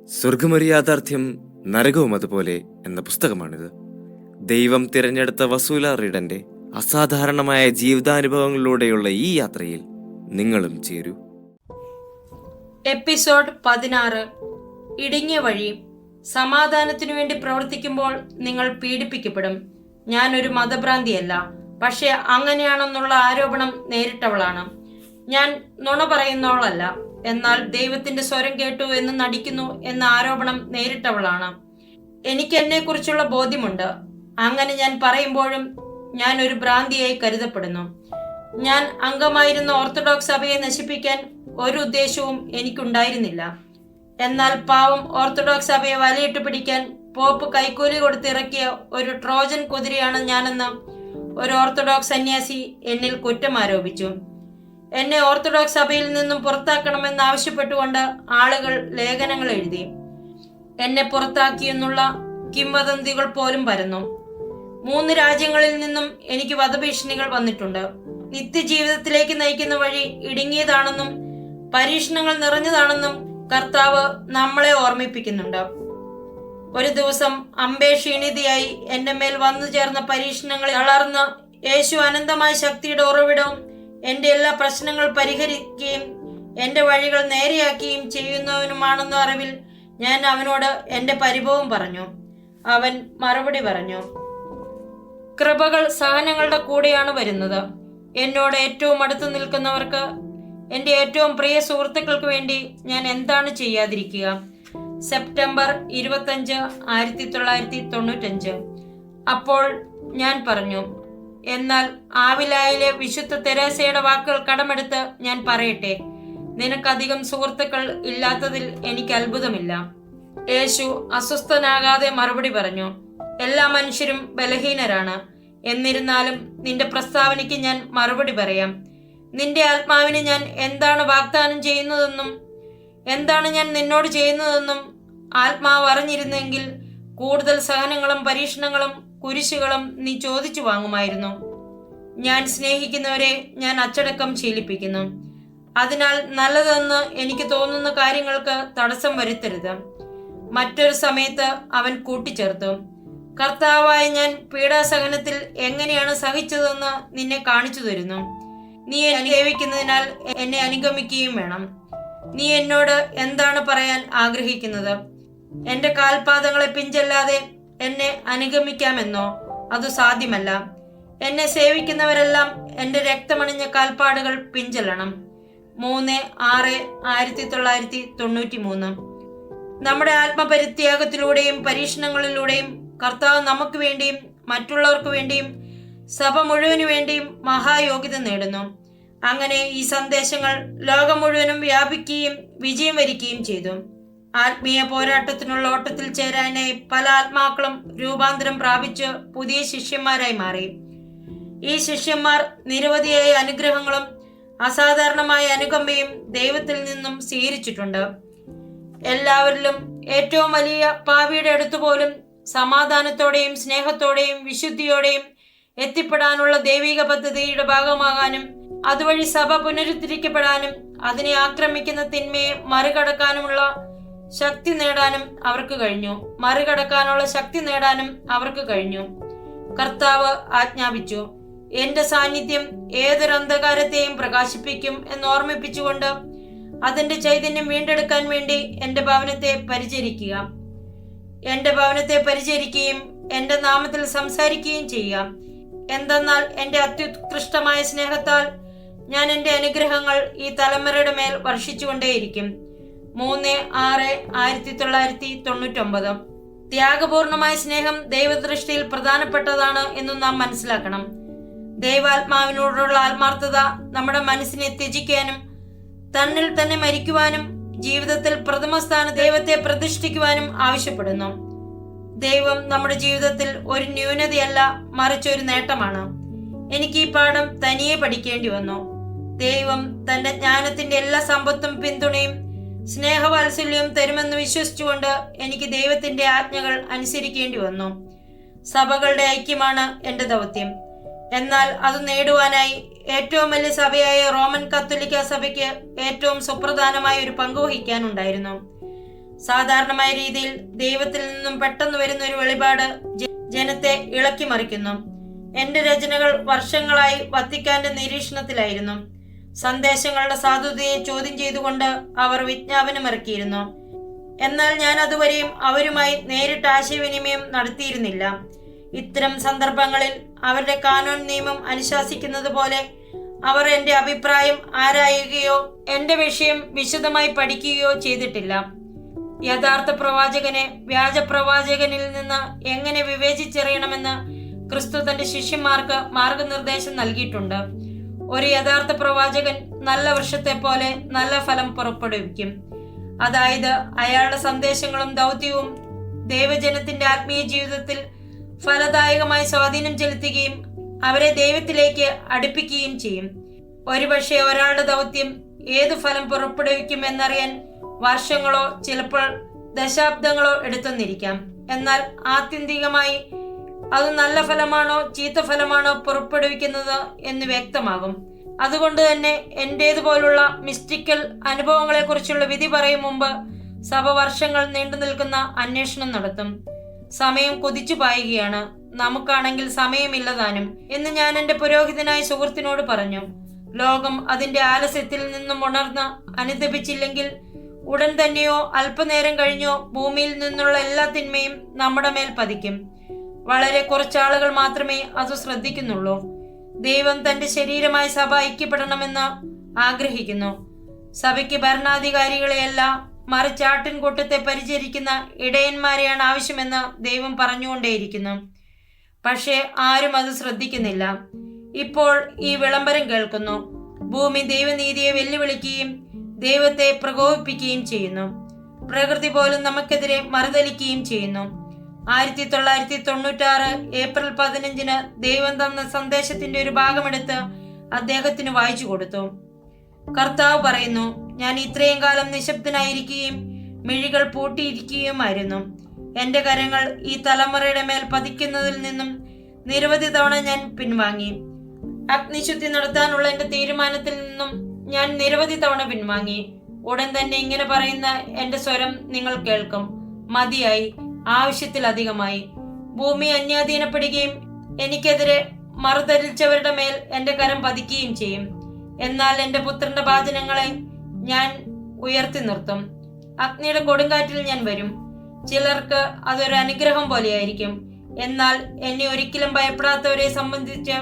സ്വർഗമൊരു യാഥാർത്ഥ്യം, നരകവും അതുപോലെ എന്ന പുസ്തകമാണിത്. ദൈവം തിരഞ്ഞെടുത്ത വസൂല റീഡന്റെ അസാധാരണമായ ജീവിതാനുഭവങ്ങളിലൂടെയുള്ള ഈ യാത്രയിൽ നിങ്ങളും ചേരൂ. എപ്പിസോഡ് 16. ഇടുങ്ങിയ വഴി. സമാധാനത്തിനു വേണ്ടി പ്രവർത്തിക്കുമ്പോൾ നിങ്ങൾ പീഡിപ്പിക്കപ്പെടും. ഞാനൊരു മതഭ്രാന്തിയല്ല, പക്ഷെ അങ്ങനെയാണെന്നുള്ള ആരോപണം നേരിട്ടവളാണ്. ഞാൻ നുണ പറയുന്നവളല്ല, എന്നാൽ ദൈവത്തിന്റെ സ്വരം കേട്ടു എന്ന് നടിക്കുന്നു എന്ന ആരോപണം നേരിട്ടവളാണ്. എനിക്ക് എന്നെ കുറിച്ചുള്ള ബോധ്യമുണ്ട്. അങ്ങനെ ഞാൻ പറയുമ്പോഴും ഞാൻ ഒരു ഭ്രാന്തിയായി കരുതപ്പെടുന്നു. ഞാൻ അംഗമായിരുന്ന ഓർത്തഡോക്സ് സഭയെ നശിപ്പിക്കാൻ ഒരു ഉദ്ദേശവും എനിക്കുണ്ടായിരുന്നില്ല. എന്നാൽ പാവം ഓർത്തഡോക്സ് സഭയെ വലയിട്ട് പിടിക്കാൻ പോപ്പ് കൈക്കൂലി കൊടുത്തിറക്കിയ ഒരു ട്രോജൻ കുതിരയാണ് ഞാനെന്ന് ഒരു ഓർത്തഡോക്സ് സന്യാസി എന്നിൽ കുറ്റം ആരോപിച്ചു. എന്നെ ഓർത്തഡോക്സ് സഭയിൽ നിന്നും പുറത്താക്കണമെന്ന് ആവശ്യപ്പെട്ടുകൊണ്ട് ആളുകൾ ലേഖനങ്ങൾ എഴുതി. എന്നെ പുറത്താക്കിയെന്നുള്ള കിംവദന്തികൾ പോലും പരന്നു. 3 രാജ്യങ്ങളിൽ നിന്നും എനിക്ക് വധഭീഷണികൾ വന്നിട്ടുണ്ട്. നിത്യജീവിതത്തിലേക്ക് നയിക്കുന്ന വഴി ഇടുങ്ങിയതാണെന്നും പരീക്ഷണങ്ങൾ നിറഞ്ഞതാണെന്നും കർത്താവ് നമ്മളെ ഓർമ്മിപ്പിക്കുന്നുണ്ട്. ഒരു ദിവസം അമ്പേ ക്ഷീണിതയായി എന്റെ മേൽ വന്നു ചേർന്ന പരീക്ഷണങ്ങളിൽ തളർന്ന് യേശു അനന്തമായ ശക്തിയുടെ ഉറവിടവും എന്റെ എല്ലാ പ്രശ്നങ്ങൾ പരിഹരിക്കുകയും എന്റെ വഴികൾ നേരെയാക്കുകയും ചെയ്യുന്നവനുമാണെന്ന അറിവിൽ ഞാൻ അവനോട് എന്റെ പരിഭവം പറഞ്ഞു. അവൻ മറുപടി പറഞ്ഞു, കൃപകൾ സഹനങ്ങളുടെ കൂടെയാണ് വരുന്നത്. എന്നോട് ഏറ്റവും അടുത്ത് നിൽക്കുന്നവർക്ക്, എന്റെ ഏറ്റവും പ്രിയ സുഹൃത്തുക്കൾക്ക് വേണ്ടി ഞാൻ എന്താണ് ചെയ്യാതിരിക്കുക. സെപ്റ്റംബർ 25, 1995. അപ്പോൾ ഞാൻ പറഞ്ഞു, എന്നാൽ ആവിലായിലെ വിശുദ്ധ തെരേസയുടെ വാക്കുകൾ കടമെടുത്ത് ഞാൻ പറയട്ടെ, നിനക്കധികം സുഹൃത്തുക്കൾ ഇല്ലാത്തതിൽ എനിക്ക് അത്ഭുതമില്ല. യേശു അസ്വസ്ഥനാകാതെ മറുപടി പറഞ്ഞു, എല്ലാ മനുഷ്യരും ബലഹീനരാണ്. എന്നിരുന്നാലും നിന്റെ പ്രസ്താവനയ്ക്ക് ഞാൻ മറുപടി പറയാം. നിന്റെ ആത്മാവിന് ഞാൻ എന്താണ് വാഗ്ദാനം ചെയ്യുന്നതെന്നും എന്താണ് ഞാൻ നിന്നോട് ചെയ്യുന്നതെന്നും ആത്മാവ് അറിഞ്ഞിരുന്നെങ്കിൽ കൂടുതൽ സഹനങ്ങളും പരീക്ഷണങ്ങളും കുരിശുകളും നീ ചോദിച്ചു വാങ്ങുമായിരുന്നു. ഞാൻ സ്നേഹിക്കുന്നവരെ ഞാൻ അച്ചടക്കം ശീലിപ്പിക്കുന്നു. അതിനാൽ നല്ലതെന്ന് എനിക്ക് തോന്നുന്ന കാര്യങ്ങൾക്ക് തടസ്സം വരുത്തരുത്. മറ്റൊരു സമയത്ത് അവൻ കൂട്ടിച്ചേർത്തു, കർത്താവായ ഞാൻ പീഡാസഹനത്തിൽ എങ്ങനെയാണ് സഹിച്ചതെന്ന് നിന്നെ കാണിച്ചു തരുന്നു. നീ എന്നെ സേവിക്കുന്നതിനാൽ എന്നെ അനുഗമിക്കുകയും വേണം. നീ എന്നോട് എന്താണ് പറയാൻ ആഗ്രഹിക്കുന്നത്? എന്റെ കാൽപാദങ്ങളെ പിഞ്ചല്ലാതെ എന്നെ അനുഗമിക്കാമെന്നോ? അത് സാധ്യമല്ല. എന്നെ സേവിക്കുന്നവരെല്ലാം എന്റെ രക്തമണിഞ്ഞ കാൽപ്പാടുകൾ പിഞ്ചെല്ലണം. 3/6/1993. നമ്മുടെ ആത്മപരിത്യാഗത്തിലൂടെയും പരീക്ഷണങ്ങളിലൂടെയും കർത്താവ് നമുക്ക് വേണ്ടിയും മറ്റുള്ളവർക്ക് വേണ്ടിയും സഭ മുഴുവനു വേണ്ടിയും മഹായോഗ്യത നേടുന്നു. അങ്ങനെ ഈ സന്ദേശങ്ങൾ ലോകം മുഴുവനും വ്യാപിക്കുകയും വിജയം വരിക്കുകയും ചെയ്തു. ആത്മീയ പോരാട്ടത്തിനുള്ള ഓട്ടത്തിൽ ചേരാനായി പല ആത്മാക്കളും രൂപാന്തരം പ്രാപിച്ച് പുതിയ ശിഷ്യന്മാരായി മാറി. ഈ ശിഷ്യന്മാർ നിരവധിയായ അനുഗ്രഹങ്ങളും അസാധാരണമായ അനുകമ്പയും ദൈവത്തിൽ നിന്നും സ്വീകരിച്ചിട്ടുണ്ട്. എല്ലാവരിലും ഏറ്റവും വലിയ പാപിയുടെ അടുത്തുപോലും സമാധാനത്തോടെയും സ്നേഹത്തോടെയും വിശുദ്ധിയോടെയും എത്തിപ്പെടാനുള്ള ദൈവിക പദ്ധതിയുടെ ഭാഗമാകാനും അതുവഴി സഭ പുനരുദ്ധരിക്കപ്പെടാനും അതിനെ ആക്രമിക്കുന്ന തിന്മയെ മറികടക്കാനുള്ള ശക്തി നേടാനും അവർക്ക് കഴിഞ്ഞു. കർത്താവ് ആജ്ഞാപിച്ചു, എന്റെ സാന്നിധ്യം ഏതൊരു അന്ധകാരത്തെയും പ്രകാശിപ്പിക്കും എന്ന് ഓർമ്മിപ്പിച്ചുകൊണ്ട് അതിന്റെ ചൈതന്യം വീണ്ടെടുക്കാൻ വേണ്ടി എന്റെ ഭവനത്തെ പരിചരിക്കുകയും എന്റെ നാമത്തിൽ സംസാരിക്കുകയും ചെയ്യാം. എന്തെന്നാൽ എന്റെ അത്യുത്കൃഷ്ടമായ സ്നേഹത്താൽ ഞാൻ എന്റെ അനുഗ്രഹങ്ങൾ ഈ തലമുറയുടെ മേൽ വർഷിച്ചുകൊണ്ടേയിരിക്കും. 3/6/1999. ത്യാഗപൂർണമായ സ്നേഹം ദൈവദൃഷ്ടിയിൽ പ്രധാനപ്പെട്ടതാണ് എന്നും നാം മനസ്സിലാക്കണം. ദൈവാത്മാവിനോടുള്ള ആത്മാർത്ഥത നമ്മുടെ മനസ്സിനെ ത്യജിക്കാനും തന്നിൽ തന്നെ മരിക്കുവാനും ജീവിതത്തിൽ പ്രഥമ സ്ഥാനം ദൈവത്തെ പ്രതിഷ്ഠിക്കുവാനും ആവശ്യപ്പെടുന്നു. ദൈവം നമ്മുടെ ജീവിതത്തിൽ ഒരു ന്യൂനതയല്ല, മറിച്ച് ഒരു നേട്ടമാണ്. എനിക്ക് ഈ പാഠം തനിയെ പഠിക്കേണ്ടി വന്നു. ദൈവം തന്റെ ജ്ഞാനത്തിന്റെ എല്ലാ സമ്പത്തും പിന്തുണയും സ്നേഹവാത്സല്യവും തരുമെന്ന് വിശ്വസിച്ചുകൊണ്ട് എനിക്ക് ദൈവത്തിന്റെ ആജ്ഞകൾ അനുസരിക്കേണ്ടി വന്നു. സഭകളുടെ ഐക്യമാണ് എന്റെ ദൗത്യം. എന്നാൽ അത് നേടുവാനായി ഏറ്റവും വലിയ സഭയായ റോമൻ കത്തോലിക്ക സഭയ്ക്ക് ഏറ്റവും സുപ്രധാനമായ ഒരു പങ്ക് വഹിക്കാനുണ്ടായിരുന്നു. സാധാരണമായ രീതിയിൽ ദൈവത്തിൽ നിന്നും പെട്ടെന്ന് വരുന്ന ഒരു വെളിപാട് ജനത്തെ ഇളക്കി മറിക്കുന്നു. എന്റെ രചനകൾ വർഷങ്ങളായി വത്തിക്കാന്റെ നിരീക്ഷണത്തിലായിരുന്നു. സന്ദേശങ്ങളുടെ സാധുതയെ ചോദ്യം ചെയ്തുകൊണ്ട് അവർ വിജ്ഞാപനമിറക്കിയിരുന്നു. എന്നാൽ ഞാൻ അതുവരെയും അവരുമായി നേരിട്ട് ആശയവിനിമയം നടത്തിയിരുന്നില്ല. ഇത്തരം സന്ദർഭങ്ങളിൽ അവരുടെ കാനോൻ നിയമം അനുശാസിക്കുന്നത് പോലെ അവർ എന്റെ അഭിപ്രായം ആരായുകയോ എന്റെ വിഷയം വിശദമായി പഠിക്കുകയോ ചെയ്തിട്ടില്ല. യഥാർത്ഥ പ്രവാചകനെ വ്യാജ പ്രവാചകനിൽ നിന്ന് എങ്ങനെ വിവേചിച്ചറിയണമെന്ന് ക്രിസ്തു തന്റെ ശിഷ്യന്മാർക്ക് മാർഗനിർദ്ദേശം നൽകിയിട്ടുണ്ട്. ഒരു യഥാർത്ഥ പ്രവാചകൻ നല്ല വൃക്ഷത്തെ പോലെ നല്ല ഫലം പുറപ്പെടുവിക്കും. അതായത് അയാളുടെ സന്ദേശങ്ങളും ദൗത്യവും ദൈവജനത്തിന്റെ ആത്മീയ ജീവിതത്തിൽ ഫലദായകമായി സ്വാധീനം ചെലുത്തുകയും അവരെ ദൈവത്തിലേക്ക് അടുപ്പിക്കുകയും ചെയ്യും. ഒരുപക്ഷെ ഒരാളുടെ ദൗത്യം ഏതു ഫലം പുറപ്പെടുവിക്കും എന്നറിയാൻ വർഷങ്ങളോ ചിലപ്പോൾ ദശാബ്ദങ്ങളോ എടുത്തെന്നിരിക്കാം. എന്നാൽ ആത്യന്തികമായി അത് നല്ല ഫലമാണോ ചീത്ത ഫലമാണോ പുറപ്പെടുവിക്കുന്നത് എന്ന് വ്യക്തമാകും. അതുകൊണ്ട് തന്നെ എന്റേതുപോലുള്ള മിസ്റ്റിക്കൽ അനുഭവങ്ങളെ കുറിച്ചുള്ള വിധി പറയും മുമ്പ് സഭ വർഷങ്ങൾ നീണ്ടു നിൽക്കുന്ന അന്വേഷണം നടത്തും. സമയം കുതിച്ചു പായുകയാണ്, നമുക്കാണെങ്കിൽ സമയമില്ലതാനും എന്ന് ഞാൻ എന്റെ പുരോഹിതനായ സുഹൃത്തിനോട് പറഞ്ഞു. ലോകം അതിന്റെ ആലസ്യത്തിൽ നിന്നും ഉണർന്ന് അനുദപിച്ചില്ലെങ്കിൽ ഉടൻ തന്നെയോ അല്പനേരം കഴിഞ്ഞോ ഭൂമിയിൽ നിന്നുള്ള എല്ലാ തിന്മയും നമ്മുടെ മേൽ പതിക്കും. വളരെ കുറച്ചാളുകൾ മാത്രമേ അത് ശ്രദ്ധിക്കുന്നുള്ളൂ. ദൈവം തന്റെ ശരീരമായ സഭ ഐക്യപ്പെടണമെന്ന് ആഗ്രഹിക്കുന്നു. സഭയ്ക്ക് ഭരണാധികാരികളെയല്ല, മറിച്ച് ആട്ടിൻകൂട്ടത്തെ പരിചരിക്കുന്ന ഇടയന്മാരെയാണ് ആവശ്യമെന്ന് ദൈവം പറഞ്ഞുകൊണ്ടേയിരിക്കുന്നു. പക്ഷേ ആരും അത് ശ്രദ്ധിക്കുന്നില്ല. ഇപ്പോൾ ഈ വിളംബരം കേൾക്കുന്നു. ഭൂമി ദൈവനീതിയെ വെല്ലുവിളിക്കുകയും ദൈവത്തെ പ്രകോപിപ്പിക്കുകയും ചെയ്യുന്നു. പ്രകൃതി പോലും നമുക്കെതിരെ മറുതലിക്കുകയും ചെയ്യുന്നു. 1996 ഏപ്രിൽ 15 ദൈവം തന്ന സന്ദേശത്തിന്റെ ഒരു ഭാഗമെടുത്ത് അദ്ദേഹത്തിന് വായിച്ചു കൊടുത്തു. കർത്താവ് പറയുന്നു, ഞാൻ ഇത്രയും കാലം നിശബ്ദനായിരിക്കുകയും മിഴികൾ പൂട്ടിയിരിക്കുകയുമായിരുന്നു. എന്റെ കരങ്ങൾ ഈ തലമുറയുടെ മേൽ പതിക്കുന്നതിൽ നിന്നും നിരവധി തവണ ഞാൻ പിൻവാങ്ങി. അഗ്നിശുദ്ധി നടത്താനുള്ള എന്റെ തീരുമാനത്തിൽ നിന്നും ഞാൻ നിരവധി തവണ പിൻവാങ്ങി. ഉടൻ തന്നെ ഇങ്ങനെ പറയുന്ന എന്റെ സ്വരം നിങ്ങൾ കേൾക്കും: മതിയായി, ആവശ്യത്തിലധികമായി. ഭൂമി അന്യാധീനപ്പെടുകയും എനിക്കെതിരെ മറുതലിച്ചവരുടെ മേൽ എന്റെ കരം പതിക്കുകയും ചെയ്യും. എന്നാൽ എന്റെ പുത്രന്റെ ഭാജനങ്ങളെ ഞാൻ ഉയർത്തി നിർത്തും. അഗ്നിയുടെ കൊടുങ്കാറ്റിൽ ഞാൻ വരും. ചിലർക്ക് അതൊരു അനുഗ്രഹം പോലെയായിരിക്കും. എന്നാൽ എന്നെ ഒരിക്കലും ഭയപ്പെടാത്തവരെ സംബന്ധിച്ച്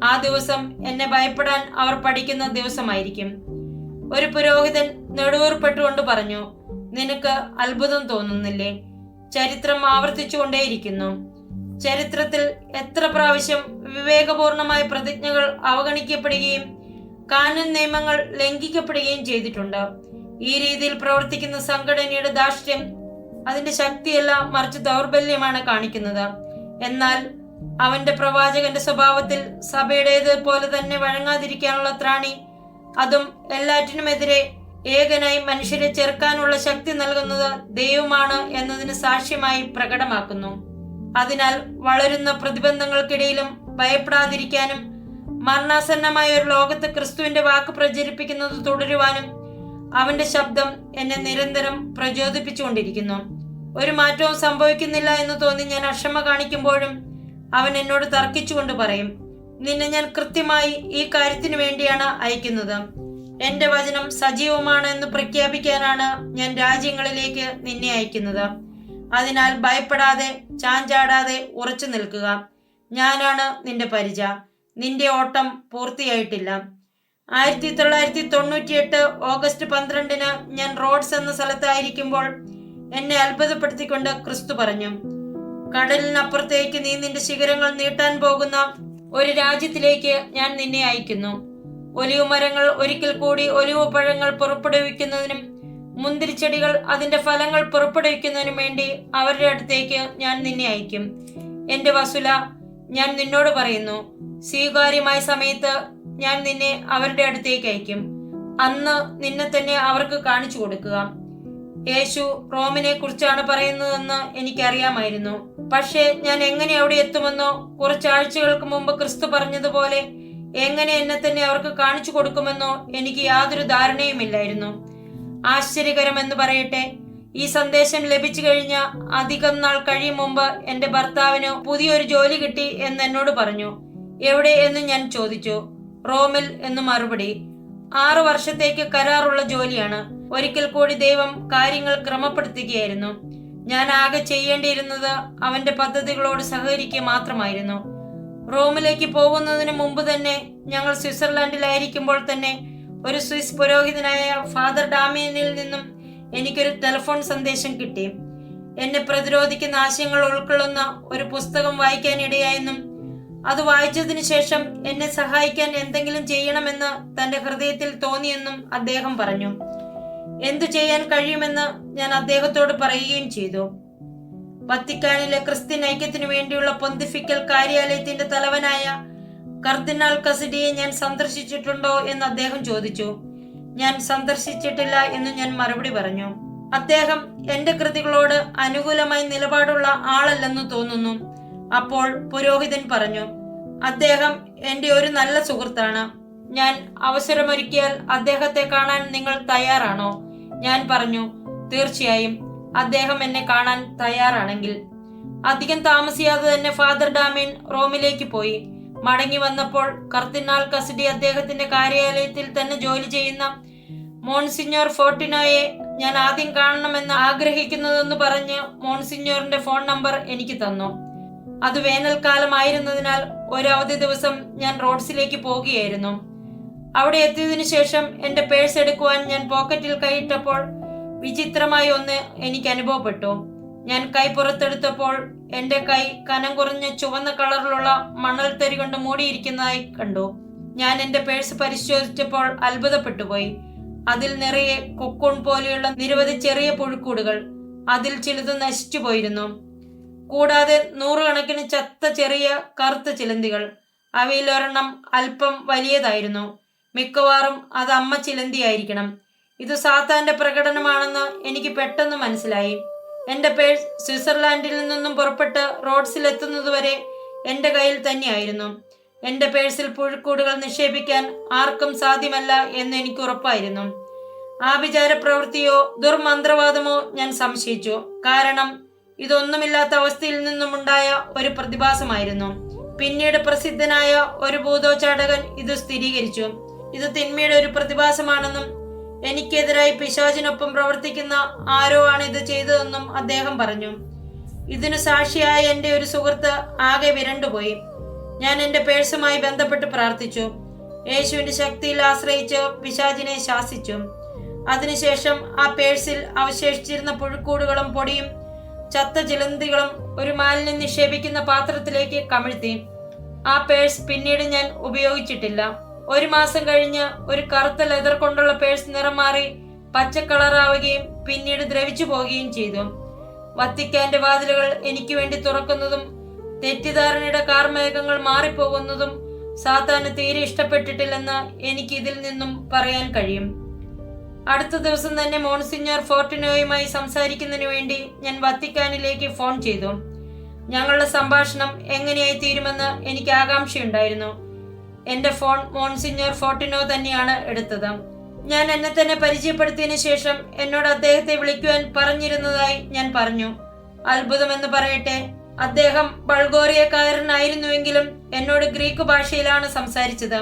ആ ദിവസം എന്നെ ഭയപ്പെടാൻ അവർ പഠിക്കുന്ന ദിവസമായിരിക്കും. ഒരു പുരോഹിതൻ നെടുവീർപ്പെട്ടുകൊണ്ട് പറഞ്ഞു, നിനക്ക് അത്ഭുതം തോന്നുന്നില്ലേ? ചരിത്രം ആവർത്തിച്ചുകൊണ്ടേയിരിക്കുന്നു. ചരിത്രത്തിൽ എത്ര പ്രാവശ്യം വിവേകപൂർണമായ പ്രതിജ്ഞകൾ അവഗണിക്കപ്പെടുകയും കാനൂൻ നിയമങ്ങൾ ലംഘിക്കപ്പെടുകയും ചെയ്തിട്ടുണ്ട്. ഈ രീതിയിൽ പ്രവർത്തിക്കുന്ന സംഘടനയുടെ ധാർഷ്ട്യം അതിന്റെ ശക്തിയല്ല, മറിച്ച് ദൗർബല്യമാണ് കാണിക്കുന്നത്. എന്നാൽ അവന്റെ പ്രവാചകന്റെ സ്വഭാവത്തിൽ സഭയുടേത് പോലെ തന്നെ വഴങ്ങാതിരിക്കാനുള്ള ത്രാണി, അതും എല്ലാറ്റിനുമെതിരെ ഏകനായി മനുഷ്യരെ ചെറുക്കാനുള്ള ശക്തി നൽകുന്നത് ദൈവമാണ് എന്നതിന് സാക്ഷ്യമായി പ്രകടമാക്കുന്നു. അതിനാൽ വളരുന്ന പ്രതിബന്ധങ്ങൾക്കിടയിലും ഭയപ്പെടാതിരിക്കാനും മരണാസന്നമായ ഒരു ലോകത്ത് ക്രിസ്തുവിന്റെ വാക്ക് പ്രചരിപ്പിക്കുന്നത് തുടരുവാനും അവന്റെ ശബ്ദം എന്നെ നിരന്തരം പ്രചോദിപ്പിച്ചുകൊണ്ടിരിക്കുന്നു. ഒരു മാറ്റവും സംഭവിക്കുന്നില്ല എന്ന് തോന്നി ഞാൻ അക്ഷമ കാണിക്കുമ്പോഴും അവൻ എന്നോട് തർക്കിച്ചുകൊണ്ട് പറയും, നിന്നെ ഞാൻ കൃത്യമായി ഈ കാര്യത്തിനു വേണ്ടിയാണ് അയക്കുന്നത്. എന്റെ വചനം സജീവമാണ് എന്ന് പ്രഖ്യാപിക്കാനാണ് ഞാൻ രാജ്യങ്ങളിലേക്ക് നിന്നെ അയക്കുന്നത്. അതിനാൽ ഭയപ്പെടാതെ ചാഞ്ചാടാതെ ഉറച്ചു നിൽക്കുക. ഞാനാണ് നിന്റെ പരിച. നിന്റെ ഓട്ടം പൂർത്തിയായിട്ടില്ല. 1998 ഓഗസ്റ്റ് 12 ഞാൻ റോഡ്സ് എന്ന സ്ഥലത്തായിരിക്കുമ്പോൾ എന്നെ അത്ഭുതപ്പെടുത്തിക്കൊണ്ട് ക്രിസ്തു പറഞ്ഞു, കടലിനപ്പുറത്തേക്ക് നീ നിന്റെ ശിഖരങ്ങൾ നീട്ടാൻ പോകുന്ന ഒരു രാജ്യത്തിലേക്ക് ഞാൻ നിന്നെ അയക്കുന്നു. ഒലിവ് മരങ്ങൾ ഒരിക്കൽ കൂടി ഒലിവ് പഴങ്ങൾ പുറപ്പെടുവിക്കുന്നതിനും മുന്തിരിച്ചെടികൾ അതിന്റെ ഫലങ്ങൾ പുറപ്പെടുവിക്കുന്നതിനും വേണ്ടി അവരുടെ അടുത്തേക്ക് ഞാൻ നിന്നെ അയക്കും. എന്റെ വസുല, ഞാൻ നിന്നോട് പറയുന്നു, സ്വീകാര്യമായ സമയത്ത് ഞാൻ നിന്നെ അവരുടെ അടുത്തേക്ക് അയക്കും. അന്ന് നിന്നെ തന്നെ അവർക്ക് കാണിച്ചു കൊടുക്കുക. യേശു റോമിനെ കുറിച്ചാണ് പറയുന്നതെന്ന് എനിക്കറിയാമായിരുന്നു. പക്ഷേ ഞാൻ എങ്ങനെ അവിടെ എത്തുമെന്നോ കുറച്ചാഴ്ചകൾക്ക് മുമ്പ് ക്രിസ്തു പറഞ്ഞതുപോലെ എങ്ങനെ എന്നെ തന്നെ അവർക്ക് കാണിച്ചു കൊടുക്കുമെന്നോ എനിക്ക് യാതൊരു ധാരണയുമില്ലായിരുന്നു. ആശ്ചര്യകരമെന്ന് പറയട്ടെ, ഈ സന്ദേശം ലഭിച്ചു കഴിഞ്ഞ അധികം നാൾ കഴിയും മുമ്പ് എന്റെ ഭർത്താവിന് പുതിയൊരു ജോലി കിട്ടി എന്ന് എന്നോട് പറഞ്ഞു. എവിടെ എന്ന് ഞാൻ ചോദിച്ചു. റോമിൽ എന്ന് മറുപടി. 6 വർഷത്തേക്ക് കരാറുള്ള ജോലിയാണ്. ഒരിക്കൽ കൂടി ദൈവം കാര്യങ്ങൾ ക്രമപ്പെടുത്തുകയായിരുന്നു. ഞാൻ ആകെ ചെയ്യേണ്ടിയിരുന്നത് അവന്റെ പദ്ധതികളോട് സഹകരിക്കുക മാത്രമായിരുന്നു. റോമിലേക്ക് പോകുന്നതിന് മുമ്പ് തന്നെ ഞങ്ങൾ സ്വിറ്റ്സർലാൻഡിലായിരിക്കുമ്പോൾ തന്നെ ഒരു സ്വിസ് പുരോഹിതനായ ഫാദർ ഡാമിയനിൽ നിന്നും എനിക്കൊരു ടെലിഫോൺ സന്ദേശം കിട്ടി. എന്നെ പ്രതിരോധിക്കുന്ന ആശയങ്ങൾ ഉൾക്കൊള്ളുന്ന ഒരു പുസ്തകം വായിക്കാനിടയായെന്നും അത് വായിച്ചതിനു ശേഷം എന്നെ സഹായിക്കാൻ എന്തെങ്കിലും ചെയ്യണമെന്ന് തന്റെ ഹൃദയത്തിൽ തോന്നിയെന്നും അദ്ദേഹം പറഞ്ഞു. എന്തു ചെയ്യാൻ കഴിയുമെന്ന് ഞാൻ അദ്ദേഹത്തോട് പറയുകയും ചെയ്തു. വത്തിക്കാനിലെ ക്രിസ്ത്യൻ ഐക്യത്തിനു വേണ്ടിയുള്ള പൊന്തിഫിക്കൽ കാര്യാലയത്തിന്റെ തലവനായ കർദിനാൾ കസിഡിയെ ഞാൻ സന്ദർശിച്ചിട്ടുണ്ടോ എന്ന് അദ്ദേഹം ചോദിച്ചു. ഞാൻ സന്ദർശിച്ചിട്ടില്ല എന്ന് ഞാൻ മറുപടി പറഞ്ഞു. അദ്ദേഹം എന്റെ കൃതികളോട് അനുകൂലമായി നിലപാടുള്ള ആളല്ലെന്ന് തോന്നുന്നു. അപ്പോൾ പുരോഹിതൻ പറഞ്ഞു, അദ്ദേഹം എന്റെ ഒരു നല്ല സുഹൃത്താണ്. ഞാൻ അവസരമൊരുക്കിയാൽ അദ്ദേഹത്തെ കാണാൻ നിങ്ങൾ തയ്യാറാണോ? ഞാൻ പറഞ്ഞു, തീർച്ചയായും, അദ്ദേഹം എന്നെ കാണാൻ തയ്യാറാണെങ്കിൽ. അധികം താമസിയാതെ തന്നെ ഫാദർ ഡാമിയൻ റോമിലേക്ക് പോയി. മടങ്ങി വന്നപ്പോൾ കർദിനാൾ കസിഡി അദ്ദേഹത്തിന്റെ കാര്യാലയത്തിൽ തന്നെ ജോലി ചെയ്യുന്ന മോൺസിഞ്ഞോർ ഫോർട്ടിനോയെ ഞാൻ ആദ്യം കാണണമെന്ന് ആഗ്രഹിക്കുന്നതെന്ന് പറഞ്ഞ് മോൺസിഞ്ഞോറിന്റെ ഫോൺ നമ്പർ എനിക്ക് തന്നു. അത് വേനൽക്കാലമായിരുന്നതിനാൽ ഒരു അവധി ദിവസം ഞാൻ റോഡ്സിലേക്ക് പോകുകയായിരുന്നു. അവിടെ എത്തിയതിനു ശേഷം എന്റെ പേഴ്സ് എടുക്കുവാൻ ഞാൻ പോക്കറ്റിൽ കൈയിട്ടപ്പോൾ വിചിത്രമായി ഒന്ന് എനിക്ക് അനുഭവപ്പെട്ടു. ഞാൻ കൈ പുറത്തെടുത്തപ്പോൾ എന്റെ കൈ കനം കുറഞ്ഞ ചുവന്ന കളറിലുള്ള മണൽത്തരി കൊണ്ട് മൂടിയിരിക്കുന്നതായി കണ്ടു. ഞാൻ എന്റെ പേഴ്സ് പരിശോധിച്ചപ്പോൾ അത്ഭുതപ്പെട്ടുപോയി. അതിൽ നിറയെ കൊക്കൂൺ പോലെയുള്ള നിരവധി ചെറിയ പുഴുക്കൂടുകൾ. അതിൽ ചിലത് നശിച്ചു പോയിരുന്നു. കൂടാതെ 100 കണക്കിന് ചത്ത ചെറിയ കറുത്ത ചിലന്തികൾ. അവയിൽ ഒരെണ്ണം അല്പം വലിയതായിരുന്നു. മിക്കവാറും അത് അമ്മ ചിലന്തിയായിരിക്കണം. ഇത് സാത്താന്റെ പ്രകടനമാണെന്ന് എനിക്ക് പെട്ടെന്ന് മനസ്സിലായി. എന്റെ പേഴ്സ് സ്വിറ്റ്സർലാൻഡിൽ നിന്നും പുറപ്പെട്ട് റോഡ്സിലെത്തുന്നതുവരെ എന്റെ കയ്യിൽ തന്നെയായിരുന്നു. എന്റെ പേഴ്സിൽ പുഴുക്കൂടുകൾ നിക്ഷേപിക്കാൻ ആർക്കും സാധ്യമല്ല എന്ന് എനിക്ക് ഉറപ്പായിരുന്നു. ആഭിചാര പ്രവൃത്തിയോ ദുർമന്ത്രവാദമോ ഞാൻ സംശയിച്ചു. കാരണം ഇതൊന്നുമില്ലാത്ത അവസ്ഥയിൽ നിന്നുമുണ്ടായ ഒരു പ്രതിഭാസമായിരുന്നു. പിന്നീട് പ്രസിദ്ധനായ ഒരു ഭൂതോച്ചാടകൻ ഇത് സ്ഥിരീകരിച്ചു. ഇത് തിന്മയുടെ ഒരു പ്രതിഭാസമാണെന്നും എനിക്കെതിരായി പിശാചിനൊപ്പം പ്രവർത്തിക്കുന്ന ആരോ ആണ് ഇത് ചെയ്തതെന്നും അദ്ദേഹം പറഞ്ഞു. ഇതിനു സാക്ഷിയായ എന്റെ ഒരു സുഹൃത്ത് ആകെ വിരണ്ടുപോയി. ഞാൻ എന്റെ പേഴ്സുമായി ബന്ധപ്പെട്ട് പ്രാർത്ഥിച്ചു. യേശുവിന്റെ ശക്തിയിൽ ആശ്രയിച്ച് പിശാചിനെ ശാസിച്ചു. അതിനുശേഷം ആ പേഴ്സിൽ അവശേഷിച്ചിരുന്ന പുഴുക്കൂടുകളും പൊടിയും ചത്ത ചിലന്തികളും ഒരു മാലിന്യം നിക്ഷേപിക്കുന്ന പാത്രത്തിലേക്ക് കമിഴ്ത്തി. ആ പേഴ്സ് പിന്നീട് ഞാൻ ഉപയോഗിച്ചിട്ടില്ല. 1 മാസം കഴിഞ്ഞ് ഒരു കറുത്ത ലെതർ കൊണ്ടുള്ള പേഴ്സ് നിറം മാറി പച്ചക്കളറാവുകയും പിന്നീട് ദ്രവിച്ചു പോവുകയും ചെയ്തു. വത്തിക്കാന്റെ വാതിലുകൾ എനിക്ക് വേണ്ടി തുറക്കുന്നതും തെറ്റിദ്ധാരണയുടെ കാർമേഘങ്ങൾ മാറിപ്പോകുന്നതും സാത്താന് തീരെ ഇഷ്ടപ്പെട്ടിട്ടില്ലെന്ന് എനിക്ക് ഇതിൽ നിന്നും പറയാൻ കഴിയും. അടുത്ത ദിവസം തന്നെ മോൺസിഞ്ഞോർ ഫോർട്ടിനോയുമായി സംസാരിക്കുന്നതിന് വേണ്ടി ഞാൻ വത്തിക്കാനിലേക്ക് ഫോൺ ചെയ്തു. ഞങ്ങളുടെ സംഭാഷണം എങ്ങനെയായി തീരുമെന്ന് എനിക്ക് ആകാംക്ഷയുണ്ടായിരുന്നു. എന്റെ ഫോൺ മോൺസിഞ്ഞോർ ഫോർട്ടിനോ തന്നെയാണ് എടുത്തത്. ഞാൻ എന്നെ തന്നെ പരിചയപ്പെടുത്തിയതിനു ശേഷം എന്നോട് അദ്ദേഹത്തെ വിളിക്കുവാൻ പറഞ്ഞിരുന്നതായി ഞാൻ പറഞ്ഞു. അത്ഭുതമെന്ന് പറയട്ടെ, അദ്ദേഹം ബൾഗോറിയക്കാരനായിരുന്നുവെങ്കിലും എന്നോട് ഗ്രീക്ക് ഭാഷയിലാണ് സംസാരിച്ചത്.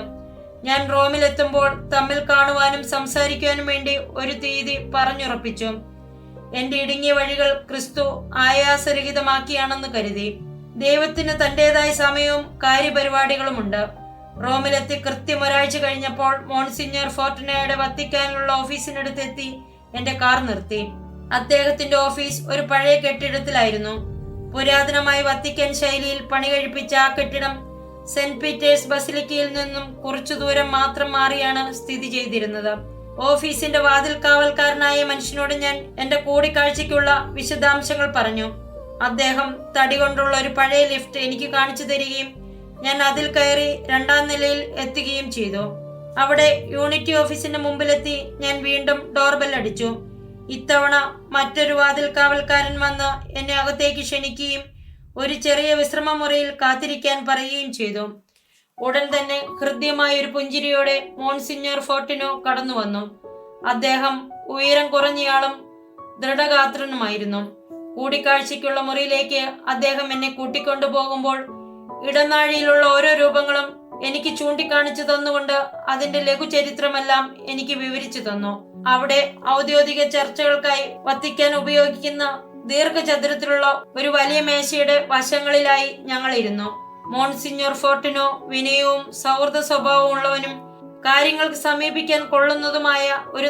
ഞാൻ റോമിലെത്തുമ്പോൾ തമ്മിൽ കാണുവാനും സംസാരിക്കുവാനും വേണ്ടി ഒരു തീയതി പറഞ്ഞുറപ്പിച്ചു. എന്റെ ഇടുങ്ങിയ വഴികൾ ക്രിസ്തു ആയാസരഹിതമാക്കിയാണെന്ന് കരുതി. ദൈവത്തിന് തന്റേതായ സമയവും കാര്യപരിപാടികളുമുണ്ട്. റോമിലെത്തി കൃത്യം 1 ആഴ്ച കഴിഞ്ഞപ്പോൾ മോൺസിഞ്ഞോർ ഫോർട്ടിനോയുടെ വത്തിക്കാനിലുള്ള ഓഫീസിനടുത്തെത്തി എന്റെ കാർ നിർത്തി. അദ്ദേഹത്തിന്റെ ഓഫീസ് ഒരു പഴയ കെട്ടിടത്തിലായിരുന്നു. പുരാതനമായി വത്തിക്കാൻ ശൈലിയിൽ പണി കഴിപ്പിച്ച ആ കെട്ടിടം സെന്റ് പീറ്റേഴ്സ് ബസിലിക്കയിൽ നിന്നും കുറച്ചു ദൂരം മാത്രം മാറിയാണ് സ്ഥിതി ചെയ്തിരുന്നത്. ഓഫീസിന്റെ വാതിൽ കാവൽക്കാരനായ മനുഷ്യനോട് ഞാൻ എന്റെ കൂടിക്കാഴ്ചയ്ക്കുള്ള വിശദാംശങ്ങൾ പറഞ്ഞു. അദ്ദേഹം തടി കൊണ്ടുള്ള ഒരു പഴയ ലിഫ്റ്റ് എനിക്ക് കാണിച്ചു തരികയും ഞാൻ അതിൽ കയറി 2ാം നിലയിൽ എത്തുകയും ചെയ്തു. അവിടെ യൂണിറ്റി ഓഫീസിന്റെ മുമ്പിലെത്തി ഞാൻ വീണ്ടും ഡോർബെൽ അടിച്ചു. ഇത്തവണ മറ്റൊരു വാതിൽ കാവൽക്കാരൻ വന്ന് എന്നെ അകത്തേക്ക് ക്ഷണിക്കുകയും ഒരു ചെറിയ വിശ്രമ മുറിയിൽ കാത്തിരിക്കാൻ പറയുകയും ചെയ്തു. ഉടൻ തന്നെ ഹൃദ്യമായ ഒരു പുഞ്ചിരിയോടെ മോൺസിഞ്ഞോർ ഫോർട്ടിനോ കടന്നു വന്നു. അദ്ദേഹം ഉയരം കുറഞ്ഞയാളും ദൃഢഗാത്രനുമായിരുന്നു. കൂടിക്കാഴ്ചയ്ക്കുള്ള മുറിയിലേക്ക് അദ്ദേഹം എന്നെ കൂട്ടിക്കൊണ്ടു പോകുമ്പോൾ ഇടനാഴിയിലുള്ള ഓരോ രൂപങ്ങളും എനിക്ക് ചൂണ്ടിക്കാണിച്ചു തന്നുകൊണ്ട് അതിന്റെ ലഘുചരിത്രമെല്ലാം എനിക്ക് വിവരിച്ചു തന്നു. അവിടെ ഔദ്യോഗിക ചർച്ചകൾക്കായി വത്തിക്കാൻ ഉപയോഗിക്കുന്ന ദീർഘചതുരത്തിലുള്ള ഒരു വലിയ മേശയുടെ വശങ്ങളിലായി ഞങ്ങൾ ഇരുന്നു. മോൺസിഞ്ഞോർ ഫോർട്ടിനോ വിനയവും സൗഹൃദ സ്വഭാവവും ഉള്ളവനും കാര്യങ്ങൾക്ക് സമീപിക്കാൻ കൊള്ളുന്നതുമായ ഒരു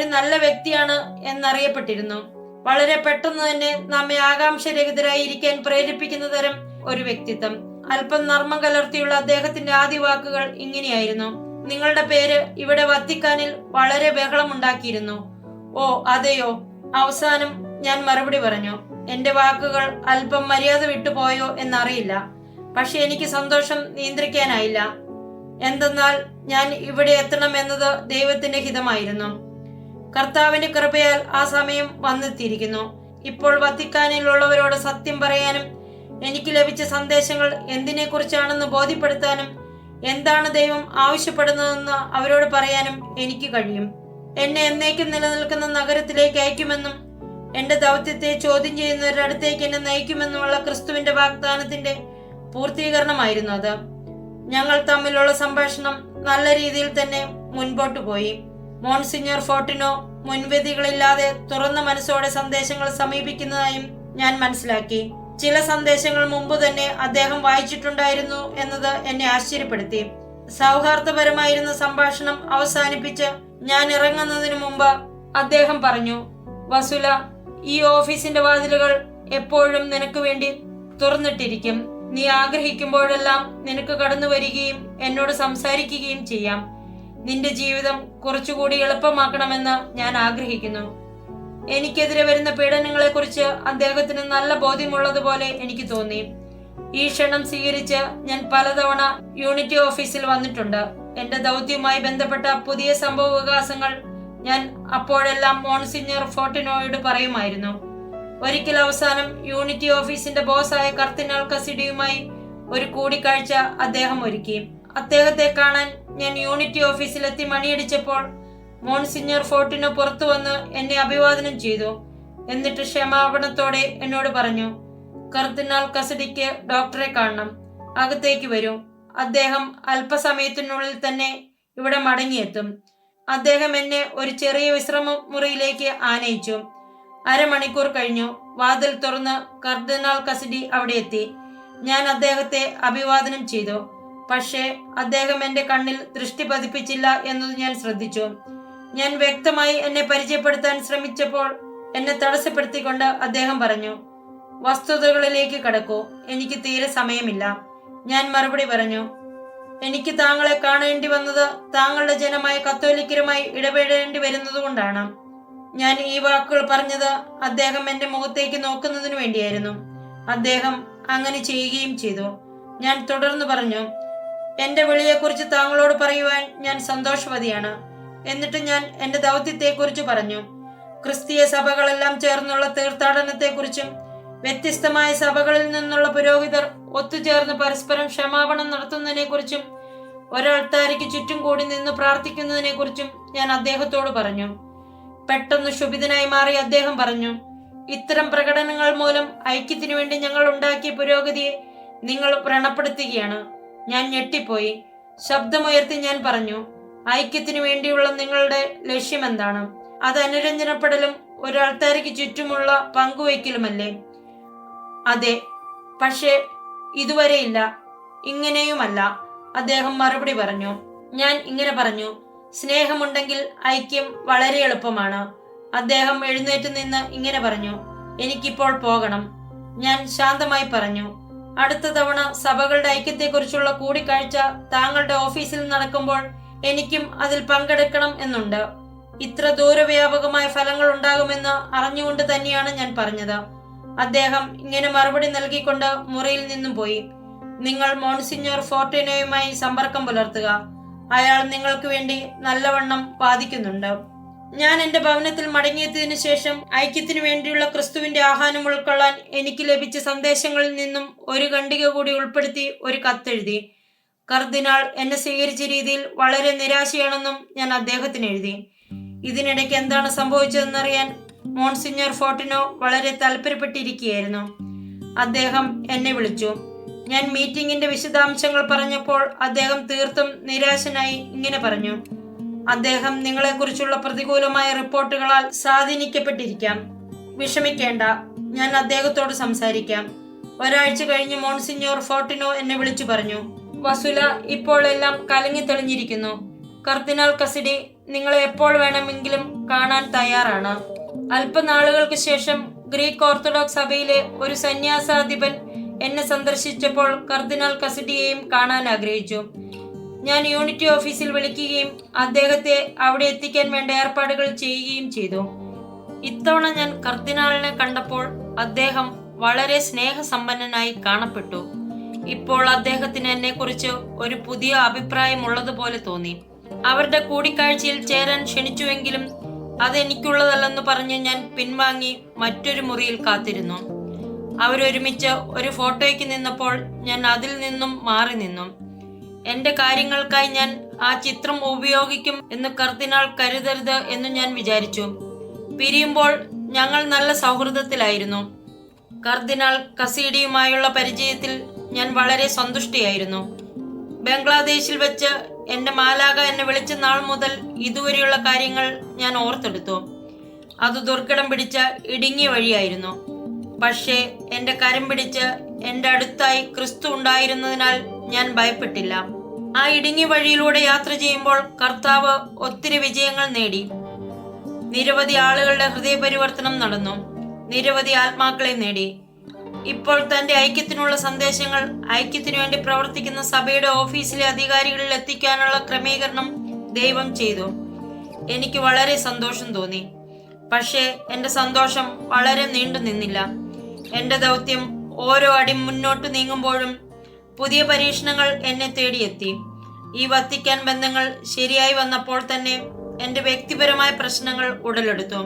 നല്ല വ്യക്തിയാണ് എന്നറിയപ്പെട്ടിരുന്നു. വളരെ പെട്ടെന്ന് തന്നെ നമ്മെ ആകാംക്ഷരഹിതരായി ഇരിക്കാൻ പ്രേരിപ്പിക്കുന്ന തരം ഒരു വ്യക്തിത്വം. അല്പം നർമ്മം കലർത്തിയുള്ള അദ്ദേഹത്തിന്റെ ആദ്യ വാക്കുകൾ ഇങ്ങനെയായിരുന്നു: നിങ്ങളുടെ പേര് ഇവിടെ വത്തിക്കാനിൽ വളരെ ബഹളമുണ്ടാക്കിയിരുന്നു. ഓ അതെയോ? അവസാനം ഞാൻ മറുപടി പറഞ്ഞു. എന്റെ വാക്കുകൾ അല്പം മര്യാദ വിട്ടുപോയോ എന്നറിയില്ല. പക്ഷെ എനിക്ക് സന്തോഷം നിയന്ത്രിക്കാനായില്ല. എന്തെന്നാൽ ഞാൻ ഇവിടെ എത്തണം എന്നത് ദൈവത്തിന്റെ ഹിതമായിരുന്നു. കർത്താവിന്റെ കൃപയാൽ ആ സമയം വന്നെത്തിയിരിക്കുന്നു. ഇപ്പോൾ വത്തിക്കാനിലുള്ളവരോട് സത്യം പറയാനും എനിക്ക് ലഭിച്ച സന്ദേശങ്ങൾ എന്തിനെക്കുറിച്ചാണെന്ന് ബോധ്യപ്പെടുത്താനും എന്താണ് ദൈവം ആവശ്യപ്പെടുന്നതെന്ന് അവരോട് പറയാനും എനിക്ക് കഴിയും. എന്നെ എന്നേക്കും നിലനിൽക്കുന്ന നഗരത്തിലേക്ക് അയക്കുമെന്നും എന്റെ ദൗത്യത്തെ ചോദ്യം ചെയ്യുന്നവരുടെ അടുത്തേക്ക് എന്നെ നയിക്കുമെന്നുമുള്ള ക്രിസ്തുവിന്റെ വാഗ്ദാനത്തിന്റെ പൂർത്തീകരണമായിരുന്നു അത്. ഞങ്ങൾ തമ്മിലുള്ള സംഭാഷണം നല്ല രീതിയിൽ തന്നെ മുൻപോട്ട് പോയി. മോൺസിഞ്ഞോർ ഫോർട്ടിനോ മുൻവിധികളില്ലാതെ തുറന്ന മനസ്സോടെ സന്ദേശങ്ങൾ സമീപിക്കുന്നതായും ഞാൻ മനസ്സിലാക്കി. ചില സന്ദേശങ്ങൾ മുമ്പ് തന്നെ അദ്ദേഹം വായിച്ചിട്ടുണ്ടായിരുന്നു എന്നത് എന്നെ ആശ്ചര്യപ്പെടുത്തി. സൗഹാർദ്ദപരമായിരുന്ന സംഭാഷണം അവസാനിപ്പിച്ച് ഞാൻ ഇറങ്ങുന്നതിന് മുമ്പ് അദ്ദേഹം പറഞ്ഞു: വസുല, ഈ ഓഫീസിന്റെ വാതിലുകൾ എപ്പോഴും നിനക്ക് വേണ്ടി തുറന്നിട്ടിരിക്കും. നീ ആഗ്രഹിക്കുമ്പോഴെല്ലാം നിനക്ക് കടന്നു വരികയും എന്നോട് സംസാരിക്കുകയും ചെയ്യാം. നിന്റെ ജീവിതം കുറച്ചുകൂടി എളുപ്പമാക്കണമെന്ന് ഞാൻ ആഗ്രഹിക്കുന്നു. എനിക്കെതിരെ വരുന്ന പീഡനങ്ങളെ കുറിച്ച് അദ്ദേഹത്തിന് നല്ല ബോധ്യമുള്ളതുപോലെ എനിക്ക് തോന്നി. ഈ ക്ഷണം സ്വീകരിച്ച് ഞാൻ പലതവണ യൂണിറ്റി ഓഫീസിൽ വന്നിട്ടുണ്ട്. എന്റെ ദൗത്യവുമായി ബന്ധപ്പെട്ട പുതിയ സംഭവ വികാസങ്ങൾ ഞാൻ അപ്പോഴെല്ലാം മോൺസിഞ്ഞോർ ഫോർട്ടിനോയോട് പറയുമായിരുന്നു. ഒരിക്കൽ അവസാനം യൂണിറ്റി ഓഫീസിന്റെ ബോസായ കർദിനാൾ കസിഡിയുമായി ഒരു കൂടിക്കാഴ്ച അദ്ദേഹം ഒരുക്കി. അദ്ദേഹത്തെ കാണാൻ ഞാൻ യൂണിറ്റി ഓഫീസിലെത്തി മണിയടിച്ചപ്പോൾ മോൺസിഞ്ഞോർ ഫോർട്ടിനോ പുറത്തു വന്ന് എന്നെ അഭിവാദനം ചെയ്തു. എന്നിട്ട് ക്ഷമാപണത്തോടെ എന്നോട് പറഞ്ഞു: കർദിനാൾ കസിഡിക്ക് ഡോക്ടറെ കാണണം, അകത്തേക്ക് വരൂ. അദ്ദേഹം അല്പസമയത്തിനുള്ളിൽ തന്നെ ഇവിടെ മടങ്ങിയെത്തും. അദ്ദേഹം എന്നെ ഒരു ചെറിയ വിശ്രമ മുറിയിലേക്ക് ആനയിച്ചു. അരമണിക്കൂർ കഴിഞ്ഞു. വാതിൽ തുറന്ന് കർദിനാൾ കസിഡി അവിടെ എത്തി. ഞാൻ അദ്ദേഹത്തെ അഭിവാദനം ചെയ്തു. പക്ഷേ അദ്ദേഹം എന്റെ കണ്ണിൽ ദൃഷ്ടി പതിപ്പിച്ചില്ല എന്നത് ഞാൻ ശ്രദ്ധിച്ചു. ഞാൻ വ്യക്തമായി എന്നെ പരിചയപ്പെടുത്താൻ ശ്രമിച്ചപ്പോൾ എന്നെ തടസ്സപ്പെടുത്തിക്കൊണ്ട് അദ്ദേഹം പറഞ്ഞു: വസ്തുതകളിലേക്ക് കടക്കൂ, എനിക്ക് തീരെ സമയമില്ല. ഞാൻ മറുപടി പറഞ്ഞു: എനിക്ക് താങ്കളെ കാണേണ്ടി വന്നത് താങ്കളുടെ ജനമായ കത്തോലിക്കരുമായി ഇടപെടേണ്ടി വരുന്നതുകൊണ്ടാണ്. ഞാൻ ഈ വാക്കുകൾ പറഞ്ഞത് അദ്ദേഹം എന്റെ മുഖത്തേക്ക് നോക്കുന്നതിന് വേണ്ടിയായിരുന്നു. അദ്ദേഹം അങ്ങനെ ചെയ്യുകയും ചെയ്തു. ഞാൻ തുടർന്ന് പറഞ്ഞു: എന്റെ വിളിയെക്കുറിച്ച് താങ്കളോട് പറയുവാൻ ഞാൻ സന്തോഷവതിയാണ്. എന്നിട്ട് ഞാൻ എന്റെ ദൗത്യത്തെക്കുറിച്ച് പറഞ്ഞു. ക്രിസ്തീയ സഭകളെല്ലാം ചേർന്നുള്ള തീർത്ഥാടനത്തെക്കുറിച്ചും വ്യത്യസ്തമായ സഭകളിൽ നിന്നുള്ള പുരോഹിതർ ഒത്തുചേർന്ന് പരസ്പരം ക്ഷമാപണം നടത്തുന്നതിനെക്കുറിച്ചും ഒരൾത്താരയ്ക്ക് ചുറ്റും കൂടി നിന്ന് പ്രാർത്ഥിക്കുന്നതിനെ കുറിച്ചും ഞാൻ അദ്ദേഹത്തോട് പറഞ്ഞു. പെട്ടെന്ന് ക്ഷുഭിതനായി മാറി അദ്ദേഹം പറഞ്ഞു: ഇത്തരം പ്രകടനങ്ങൾ മൂലം ഐക്യത്തിനു വേണ്ടി ഞങ്ങൾ ഉണ്ടാക്കിയ പുരോഗതിയെ നിങ്ങൾ വ്രണപ്പെടുത്തുകയാണ്. ഞാൻ ഞെട്ടിപ്പോയി. ശബ്ദമുയർത്തി ഞാൻ പറഞ്ഞു: ഐക്യത്തിനു വേണ്ടിയുള്ള നിങ്ങളുടെ ലക്ഷ്യം എന്താണ്? അത് അനുരഞ്ജനപ്പെടലും ഒരു അൾത്താരയ്ക്ക് ചുറ്റുമുള്ള പങ്കുവയ്ക്കലുമല്ലേ? അതെ, പക്ഷേ ഇതുവരെയില്ല, ഇങ്ങനെയുമല്ല, അദ്ദേഹം മറുപടി പറഞ്ഞു. ഞാൻ ഇങ്ങനെ പറഞ്ഞു: സ്നേഹമുണ്ടെങ്കിൽ ഐക്യം വളരെ എളുപ്പമാണ്. അദ്ദേഹം എഴുന്നേറ്റ് നിന്ന് ഇങ്ങനെ പറഞ്ഞു: എനിക്കിപ്പോൾ പോകണം. ഞാൻ ശാന്തമായി പറഞ്ഞു: അടുത്ത തവണ സഭകളുടെ ഐക്യത്തെക്കുറിച്ചുള്ള കൂടിക്കാഴ്ച താങ്കളുടെ ഓഫീസിൽ നടക്കുമ്പോൾ എനിക്കും അതിൽ പങ്കെടുക്കണം എന്നുണ്ട്. ഇത്ര ദൂരവ്യാപകമായ ഫലങ്ങൾ ഉണ്ടാകുമെന്ന് അറിഞ്ഞുകൊണ്ട് തന്നെയാണ് ഞാൻ പറഞ്ഞത്. അദ്ദേഹം ഇങ്ങനെ മറുപടി നൽകിക്കൊണ്ട് മുറിയിൽ നിന്നും പോയി. നിങ്ങൾ മോൺസിഞ്ഞോർ ഫോർട്ടിനോയുമായി സമ്പർക്കം പുലർത്തുക. അയാൾ നിങ്ങൾക്ക് വേണ്ടി നല്ലവണ്ണം വാദിക്കുന്നുണ്ട്. ഞാൻ എന്റെ ഭവനത്തിൽ മടങ്ങിയെത്തിയതിനു ശേഷം ഐക്യത്തിനു വേണ്ടിയുള്ള ക്രിസ്തുവിന്റെ ആഹ്വാനം ഉൾക്കൊള്ളാൻ എനിക്ക് ലഭിച്ച സന്ദേശങ്ങളിൽ നിന്നും ഒരു ഖണ്ഡിക കൂടി ഉൾപ്പെടുത്തി ഒരു കത്തെഴുതി. കർദിനാൾ എന്നെ സ്വീകരിച്ച രീതിയിൽ വളരെ നിരാശയാണെന്നും ഞാൻ അദ്ദേഹത്തിന് എഴുതി. ഇതിനിടയ്ക്ക് എന്താണ് സംഭവിച്ചതെന്നറിയാൻ മോൺസിഞ്ഞോർ ഫോർട്ടിനോ വളരെ താല്പര്യപ്പെട്ടിരിക്കുകയായിരുന്നു. അദ്ദേഹം എന്നെ വിളിച്ചു. ഞാൻ മീറ്റിംഗിന്റെ വിശദാംശങ്ങൾ പറഞ്ഞപ്പോൾ അദ്ദേഹം തീർത്തും നിരാശനായി ഇങ്ങനെ പറഞ്ഞു: അദ്ദേഹം നിങ്ങളെക്കുറിച്ചുള്ള പ്രതികൂലമായ റിപ്പോർട്ടുകളാൽ സ്വാധീനിക്കപ്പെട്ടിരിക്കാം. വിഷമിക്കേണ്ട, ഞാൻ അദ്ദേഹത്തോട് സംസാരിക്കാം. ഒരാഴ്ച കഴിഞ്ഞ് മോൺസിഞ്ഞോർ ഫോർട്ടിനോ എന്നെ വിളിച്ചു പറഞ്ഞു: വസുല, ഇപ്പോൾ എല്ലാം കലങ്ങി തെളിഞ്ഞിരിക്കുന്നു. കർദിനാൾ കസിഡി നിങ്ങളെ എപ്പോൾ വേണമെങ്കിലും കാണാൻ തയ്യാറാണ്. അല്പനാളുകൾക്ക് ശേഷം ഗ്രീക്ക് ഓർത്തഡോക്സ് സഭയിലെ ഒരു സന്യാസാധിപൻ എന്നെ സന്ദർശിച്ചപ്പോൾ കർദിനാൾ കസിഡിയെയും കാണാൻ ആഗ്രഹിച്ചു. ഞാൻ യൂണിറ്റി ഓഫീസിൽ വിളിക്കുകയും അദ്ദേഹത്തെ അവിടെ എത്തിക്കാൻ വേണ്ട ഏർപ്പാടുകൾ ചെയ്യുകയും ചെയ്തു. ഇത്തവണ ഞാൻ കർദിനാളിനെ കണ്ടപ്പോൾ അദ്ദേഹം വളരെ സ്നേഹസമ്പന്നനായി കാണപ്പെട്ടു. ഇപ്പോൾ അദ്ദേഹത്തിന് എന്നെക്കുറിച്ച് ഒരു പുതിയ അഭിപ്രായമുള്ളതുപോലെ തോന്നി. അവരുടെ കൂടിക്കാഴ്ചയിൽ ചേരാൻ ക്ഷണിച്ചുവെങ്കിലും അതെനിക്കുള്ളതല്ലെന്ന് പറഞ്ഞ് ഞാൻ പിൻവാങ്ങി മറ്റൊരു മുറിയിൽ കാത്തിരുന്നു. അവരൊരുമിച്ച് ഒരു ഫോട്ടോയ്ക്ക് നിന്നപ്പോൾ ഞാൻ അതിൽ നിന്നും മാറി നിന്നു. എന്റെ കാര്യങ്ങൾക്കായി ഞാൻ ആ ചിത്രം ഉപയോഗിക്കും എന്ന് കർദിനാൾ കരുതരുത് എന്ന് ഞാൻ വിചാരിച്ചു. പിരിയുമ്പോൾ ഞങ്ങൾ നല്ല സൗഹൃദത്തിലായിരുന്നു. കർദിനാൾ കസീഡിയുമായുള്ള പരിചയത്തിൽ ഞാൻ വളരെ സന്തുഷ്ടിയായിരുന്നു. ബംഗ്ലാദേശിൽ വെച്ച് എന്റെ മാലാക എന്നെ വിളിച്ച നാൾ മുതൽ ഇതുവരെയുള്ള കാര്യങ്ങൾ ഞാൻ ഓർത്തെടുത്തു. അത് ദുർഘടം പിടിച്ച ഇടുങ്ങിയ വഴിയായിരുന്നു. പക്ഷേ എന്റെ കരം പിടിച്ച് എന്റെ അടുത്തായി ക്രിസ്തു ഉണ്ടായിരുന്നതിനാൽ ഞാൻ ഭയപ്പെട്ടില്ല. ആ ഇടുങ്ങിയ വഴിയിലൂടെ യാത്ര ചെയ്യുമ്പോൾ കർത്താവ് ഒത്തിരി വിജയങ്ങൾ നേടി. നിരവധി ആളുകളുടെ ഹൃദയപരിവർത്തനം നടന്നു. നിരവധി ആത്മാക്കളെ നേടി. ഇപ്പോൾ തന്റെ ഐക്യത്തിനുള്ള സന്ദേശങ്ങൾ ഐക്യത്തിനു വേണ്ടി പ്രവർത്തിക്കുന്ന സഭയുടെ ഓഫീസിലെ അധികാരികളിൽ എത്തിക്കാനുള്ള ക്രമീകരണം ദൈവം ചെയ്തു. എനിക്ക് വളരെ സന്തോഷം തോന്നി. പക്ഷേ എന്റെ സന്തോഷം വളരെ നീണ്ടു നിന്നില്ല. എന്റെ ദൗത്യം ഓരോ അടി മുന്നോട്ട് നീങ്ങുമ്പോഴും പുതിയ പരീക്ഷണങ്ങൾ എന്നെ തേടിയെത്തി. ഈ വത്തിക്കാൻ ബന്ധങ്ങൾ ശരിയായി വന്നപ്പോൾ തന്നെ എന്റെ വ്യക്തിപരമായ പ്രശ്നങ്ങൾ ഉടലെടുത്തു.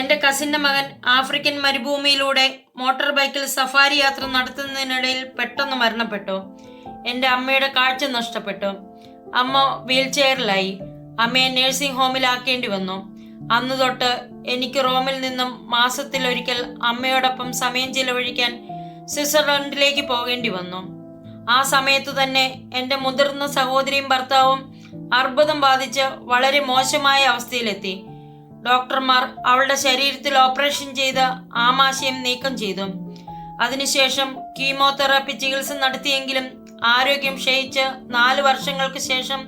എന്റെ കസിന്റെ മകൻ ആഫ്രിക്കൻ മരുഭൂമിയിലൂടെ മോട്ടോർ ബൈക്കിൽ സഫാരി യാത്ര നടത്തുന്നതിനിടയിൽ പെട്ടെന്ന് മരണപ്പെട്ടു. എന്റെ അമ്മയുടെ കാഴ്ച നഷ്ടപ്പെട്ടു. അമ്മ വീൽ ചെയറിലായി. അമ്മയെ നഴ്സിംഗ് ഹോമിലാക്കേണ്ടി വന്നു. അന്നു തൊട്ട് എനിക്ക് റോമിൽ നിന്നും മാസത്തിലൊരിക്കൽ അമ്മയോടൊപ്പം സമയം ചിലവഴിക്കാൻ സ്വിറ്റ്സർലൻഡിലേക്ക് പോകേണ്ടി വന്നു. ആ സമയത്തു തന്നെ എന്റെ മുതിർന്ന സഹോദരിയും ഭർത്താവും അർബുദം ബാധിച്ച് വളരെ മോശമായ അവസ്ഥയിലെത്തി. ഡോക്ടർമാർ അവളുടെ ശരീരത്തിൽ ഓപ്പറേഷൻ ചെയ്ത് ആമാശയം നീക്കം ചെയ്തു. അതിനുശേഷം കീമോതെറാപ്പി ചികിത്സ നടത്തിയെങ്കിലും ആരോഗ്യം ക്ഷയിച്ച് 4 വർഷങ്ങൾക്ക് ശേഷം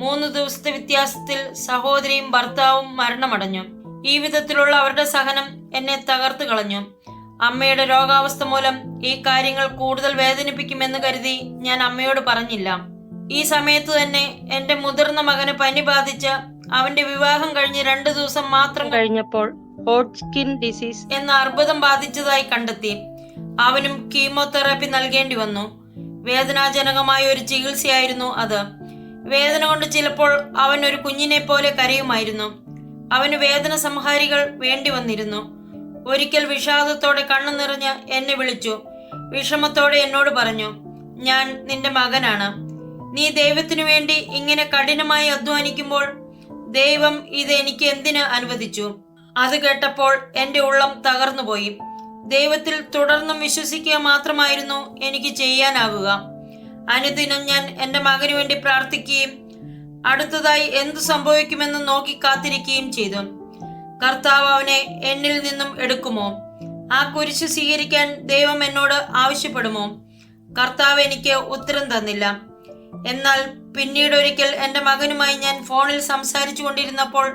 3 ദിവസത്തെ വ്യത്യാസത്തിൽ സഹോദരിയും ഭർത്താവും മരണമടഞ്ഞു. ഈ വിധത്തിലുള്ള അവരുടെ സഹനം എന്നെ തകർത്തു കളഞ്ഞു. അമ്മയുടെ രോഗാവസ്ഥ മൂലം ഈ കാര്യങ്ങൾ കൂടുതൽ വേദനിപ്പിക്കുമെന്ന് കരുതി ഞാൻ അമ്മയോട് പറഞ്ഞില്ല. ഈ സമയത്ത് തന്നെ എന്റെ മുതിർന്ന മകന് പനി ബാധിച്ച് അവന്റെ വിവാഹം കഴിഞ്ഞ് 2 ദിവസം മാത്രം കഴിഞ്ഞപ്പോൾ ഹോഡ്ജ്കിൻ ഡിസീസ് എന്ന അർബുദം ബാധിച്ചതായി കണ്ടെത്തി. അവനും കീമോതെറാപ്പി നൽകേണ്ടി വന്നു. വേദനാജനകമായ ഒരു ചികിത്സയായിരുന്നു അത്. വേദന കൊണ്ട് ചിലപ്പോൾ അവൻ ഒരു കുഞ്ഞിനെ പോലെ കരയുമായിരുന്നു. അവന് വേദന സംഹാരികൾ വേണ്ടി വന്നിരുന്നു. ഒരിക്കൽ വിഷാദത്തോടെ കണ്ണു നിറഞ്ഞ് എന്നെ വിളിച്ചു. വിഷമത്തോടെ എന്നോട് പറഞ്ഞു: ഞാൻ നിന്റെ മകനാണ്. നീ ദൈവത്തിനു വേണ്ടി ഇങ്ങനെ കഠിനമായി അധ്വാനിക്കുമ്പോൾ ദൈവം ഇത് എനിക്ക് എന്തിന് അനുവദിച്ചു? അത് കേട്ടപ്പോൾ എന്റെ ഉള്ളം തകർന്നുപോയി. ദൈവത്തിൽ തുടർന്നും വിശ്വസിക്കുക മാത്രമായിരുന്നു എനിക്ക് ചെയ്യാനാകുക. അനുദിനം ഞാൻ എന്റെ മകനു വേണ്ടി പ്രാർത്ഥിക്കുകയും അടുത്തതായി എന്തു സംഭവിക്കുമെന്ന് നോക്കി കാത്തിരിക്കുകയും ചെയ്തു. കർത്താവ് അവനെ എന്നിൽ നിന്നും എടുക്കുമോ? ആ കുരിശ് സ്വീകരിക്കാൻ ദൈവം എന്നോട് ആവശ്യപ്പെടുമോ? കർത്താവ് എനിക്ക് ഉത്തരം തന്നില്ല. എന്നാൽ പിന്നീട് ഒരിക്കൽ എന്റെ മകനുമായി ഞാൻ ഫോണിൽ സംസാരിച്ചു കൊണ്ടിരുന്നപ്പോൾ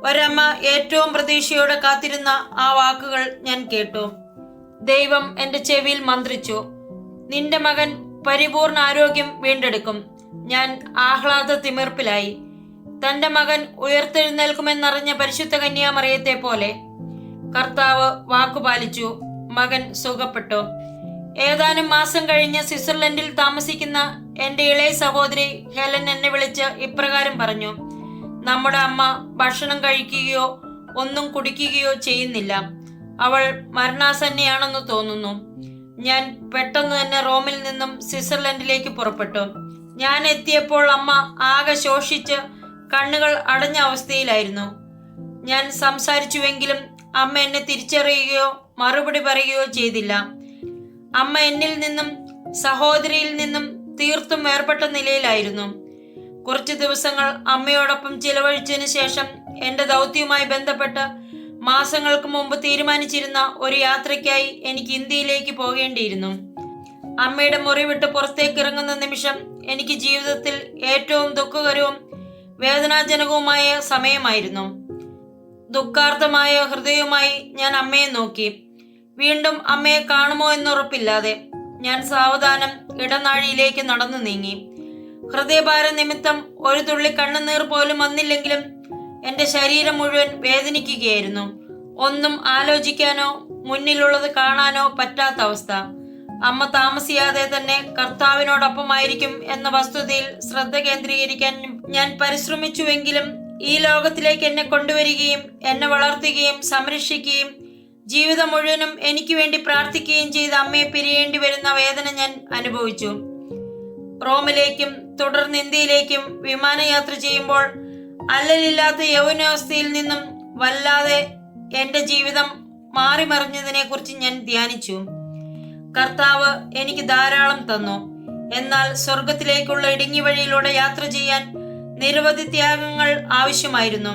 ഒരമ്മ ഏറ്റവും പ്രതീക്ഷയോടെ കാത്തിരുന്ന ആ വാക്കുകൾ ഞാൻ കേട്ടു. ദൈവം എന്റെ ചെവിയിൽ മന്ത്രിച്ചു: നിന്റെ മകൻ പരിപൂർണ ആരോഗ്യം വീണ്ടെടുക്കും. ഞാൻ ആഹ്ലാദ തിമിർപ്പിലായി. തന്റെ മകൻ ഉയർത്തെഴുന്നേൽക്കുമെന്നറിഞ്ഞ പരിശുദ്ധ കന്യാമറിയത്തെ പോലെ കർത്താവ് വാക്കുപാലിച്ചു. മകൻ സുഖപ്പെട്ടു. ഏതാനും മാസം കഴിഞ്ഞ് സ്വിറ്റ്സർലൻഡിൽ താമസിക്കുന്ന എന്റെ ഇളയ സഹോദരി ഹെലൻ എന്നെ വിളിച്ച് ഇപ്രകാരം പറഞ്ഞു: നമ്മുടെ അമ്മ ഭക്ഷണം കഴിക്കുകയോ ഒന്നും കുടിക്കുകയോ ചെയ്യുന്നില്ല. അവൾ മരണാസന്നയാണെന്ന് തോന്നുന്നു. ഞാൻ പെട്ടെന്ന് തന്നെ റോമിൽ നിന്നും സ്വിറ്റ്സർലൻഡിലേക്ക് പുറപ്പെട്ടു. ഞാൻ എത്തിയപ്പോൾ അമ്മ ആകെ ശോഷിച്ച് കണ്ണുകൾ അടഞ്ഞ അവസ്ഥയിലായിരുന്നു. ഞാൻ സംസാരിച്ചുവെങ്കിലും അമ്മ എന്നെ തിരിച്ചറിയുകയോ മറുപടി പറയുകയോ ചെയ്തില്ല. അമ്മ എന്നിൽ നിന്നും സഹോദരിയിൽ നിന്നും തീർത്തും വേർപെട്ട നിലയിലായിരുന്നു. കുറച്ചു ദിവസങ്ങൾ അമ്മയോടൊപ്പം ചിലവഴിച്ചതിന് ശേഷം എൻ്റെ ദൗത്യവുമായി ബന്ധപ്പെട്ട് മാസങ്ങൾക്ക് മുമ്പ് തീരുമാനിച്ചിരുന്ന ഒരു യാത്രയ്ക്കായി എനിക്ക് ഇന്ത്യയിലേക്ക് പോകേണ്ടിയിരുന്നു. അമ്മയുടെ മുറി വിട്ട് പുറത്തേക്ക് ഇറങ്ങുന്ന നിമിഷം എനിക്ക് ജീവിതത്തിൽ ഏറ്റവും ദുഃഖകരവും വേദനാജനകവുമായ സമയമായിരുന്നു. ദുഃഖാർത്തമായ ഹൃദയവുമായി ഞാൻ അമ്മയെ നോക്കി. വീണ്ടും അമ്മയെ കാണുമോ എന്നുറപ്പില്ലാതെ ഞാൻ സാവധാനം ഇടനാഴിയിലേക്ക് നടന്നു നീങ്ങി. ഹൃദയഭാരം നിമിത്തം ഒരു തുള്ളി കണ്ണുനീർ പോലും വന്നില്ലെങ്കിലും എൻ്റെ ശരീരം മുഴുവൻ വേദനിക്കുകയായിരുന്നു. ഒന്നും ആലോചിക്കാനോ മുന്നിലുള്ളത് കാണാനോ പറ്റാത്ത അവസ്ഥ. അമ്മ താമസിയാതെ തന്നെ കർത്താവിനോടൊപ്പമായിരിക്കും എന്ന വസ്തുതയിൽ ശ്രദ്ധ കേന്ദ്രീകരിക്കാൻ ഞാൻ പരിശ്രമിച്ചുവെങ്കിലും ഈ ലോകത്തിലേക്ക് എന്നെ കൊണ്ടുവരികയും എന്നെ വളർത്തുകയും സംരക്ഷിക്കുകയും ജീവിതം മുഴുവനും എനിക്ക് വേണ്ടി പ്രാർത്ഥിക്കുകയും ചെയ്ത അമ്മയെ പിരിയേണ്ടി വരുന്ന വേദന ഞാൻ അനുഭവിച്ചു. റോമിലേക്കും തുടർന്ന് ഇന്ത്യയിലേക്കും വിമാനയാത്ര ചെയ്യുമ്പോൾ അല്ലലില്ലാത്ത യൗവനാവസ്ഥയിൽ നിന്നും വല്ലാതെ എൻ്റെ ജീവിതം മാറിമറിഞ്ഞതിനെ കുറിച്ച് ഞാൻ ധ്യാനിച്ചു. കർത്താവ് എനിക്ക് ധാരാളം തന്നു. എന്നാൽ സ്വർഗത്തിലേക്കുള്ള ഇടുങ്ങിയ വഴിയിലൂടെ യാത്ര ചെയ്യാൻ നിരവധി ത്യാഗങ്ങൾ ആവശ്യമായിരുന്നു.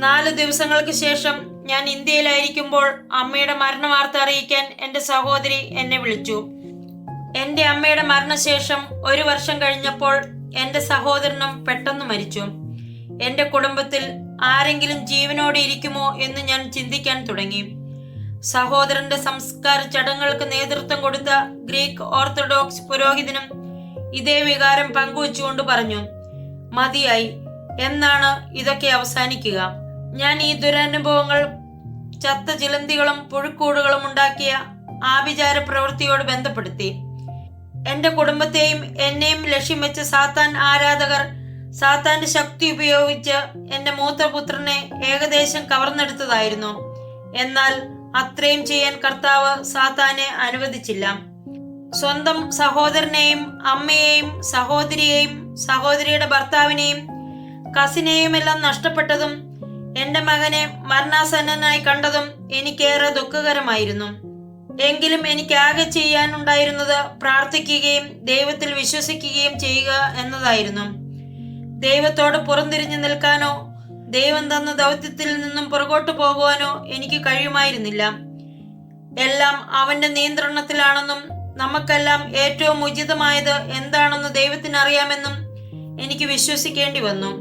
4 ദിവസങ്ങൾക്ക് ശേഷം ഞാൻ ഇന്ത്യയിലായിരിക്കുമ്പോൾ അമ്മയുടെ മരണവാർത്ത അറിയിക്കാൻ എൻ്റെ സഹോദരി എന്നെ വിളിച്ചു. എൻ്റെ അമ്മയുടെ മരണശേഷം 1 വർഷം കഴിഞ്ഞപ്പോൾ എൻ്റെ സഹോദരനും പെട്ടെന്ന് മരിച്ചു. എൻ്റെ കുടുംബത്തിൽ ആരെങ്കിലും ജീവനോടെ ഇരിക്കുമോ എന്ന് ഞാൻ ചിന്തിക്കാൻ തുടങ്ങി. സഹോദരന്റെ സംസ്കാര ചടങ്ങുകൾക്ക് നേതൃത്വം കൊടുത്ത ഗ്രീക്ക് ഓർത്തഡോക്സ് പുരോഹിതനും ഇതേ വികാരം പങ്കുവച്ചുകൊണ്ട് പറഞ്ഞു, മതിയായി, എന്നാണ് ഇതൊക്കെ അവസാനിക്കുക. ഞാൻ ഈ ദുരനുഭവങ്ങൾ ചത്ത ചിലന്തികളും പുഴുക്കൂടുകളും ഉണ്ടാക്കിയ ആഭിചാര പ്രവൃത്തിയോട് ബന്ധപ്പെടുത്തി. എന്റെ കുടുംബത്തെയും എന്നെയും ലക്ഷ്യം വെച്ച സാത്താൻ ആരാധകർ സാത്താന്റെ ശക്തി ഉപയോഗിച്ച് എന്റെ മൂത്തപുത്രനെ ഏകദേശം കവർന്നെടുത്തതായിരുന്നു. എന്നാൽ അത്രയും ചെയ്യാൻ കർത്താവ് സാത്താനെ അനുവദിച്ചില്ല. സ്വന്തം സഹോദരനെയും അമ്മയെയും സഹോദരിയെയും സഹോദരിയുടെ ഭർത്താവിനെയും കസിനെയും എല്ലാം നഷ്ടപ്പെട്ടതും എന്റെ മകനെ മരണാസന്നനായി കണ്ടതും എനിക്കേറെ ദുഃഖകരമായിരുന്നു. എങ്കിലും എനിക്ക് ആകെ ചെയ്യാനുണ്ടായിരുന്നത് പ്രാർത്ഥിക്കുകയും ദൈവത്തിൽ വിശ്വസിക്കുകയും ചെയ്യുക എന്നതായിരുന്നു. ദൈവത്തോട് പുറംതിരിഞ്ഞു നിൽക്കാനോ ദൈവം തന്ന ദൗത്യത്തിൽ നിന്നും പുറകോട്ട് പോകുവാനോ എനിക്ക് കഴിയുമായിരുന്നില്ല. എല്ലാം അവന്റെ നിയന്ത്രണത്തിലാണെന്നും നമുക്കെല്ലാം ഏറ്റവും ഉചിതമായത് എന്താണെന്ന് ദൈവത്തിന് അറിയാമെന്നും എനിക്ക് വിശ്വസിക്കേണ്ടി വന്നു.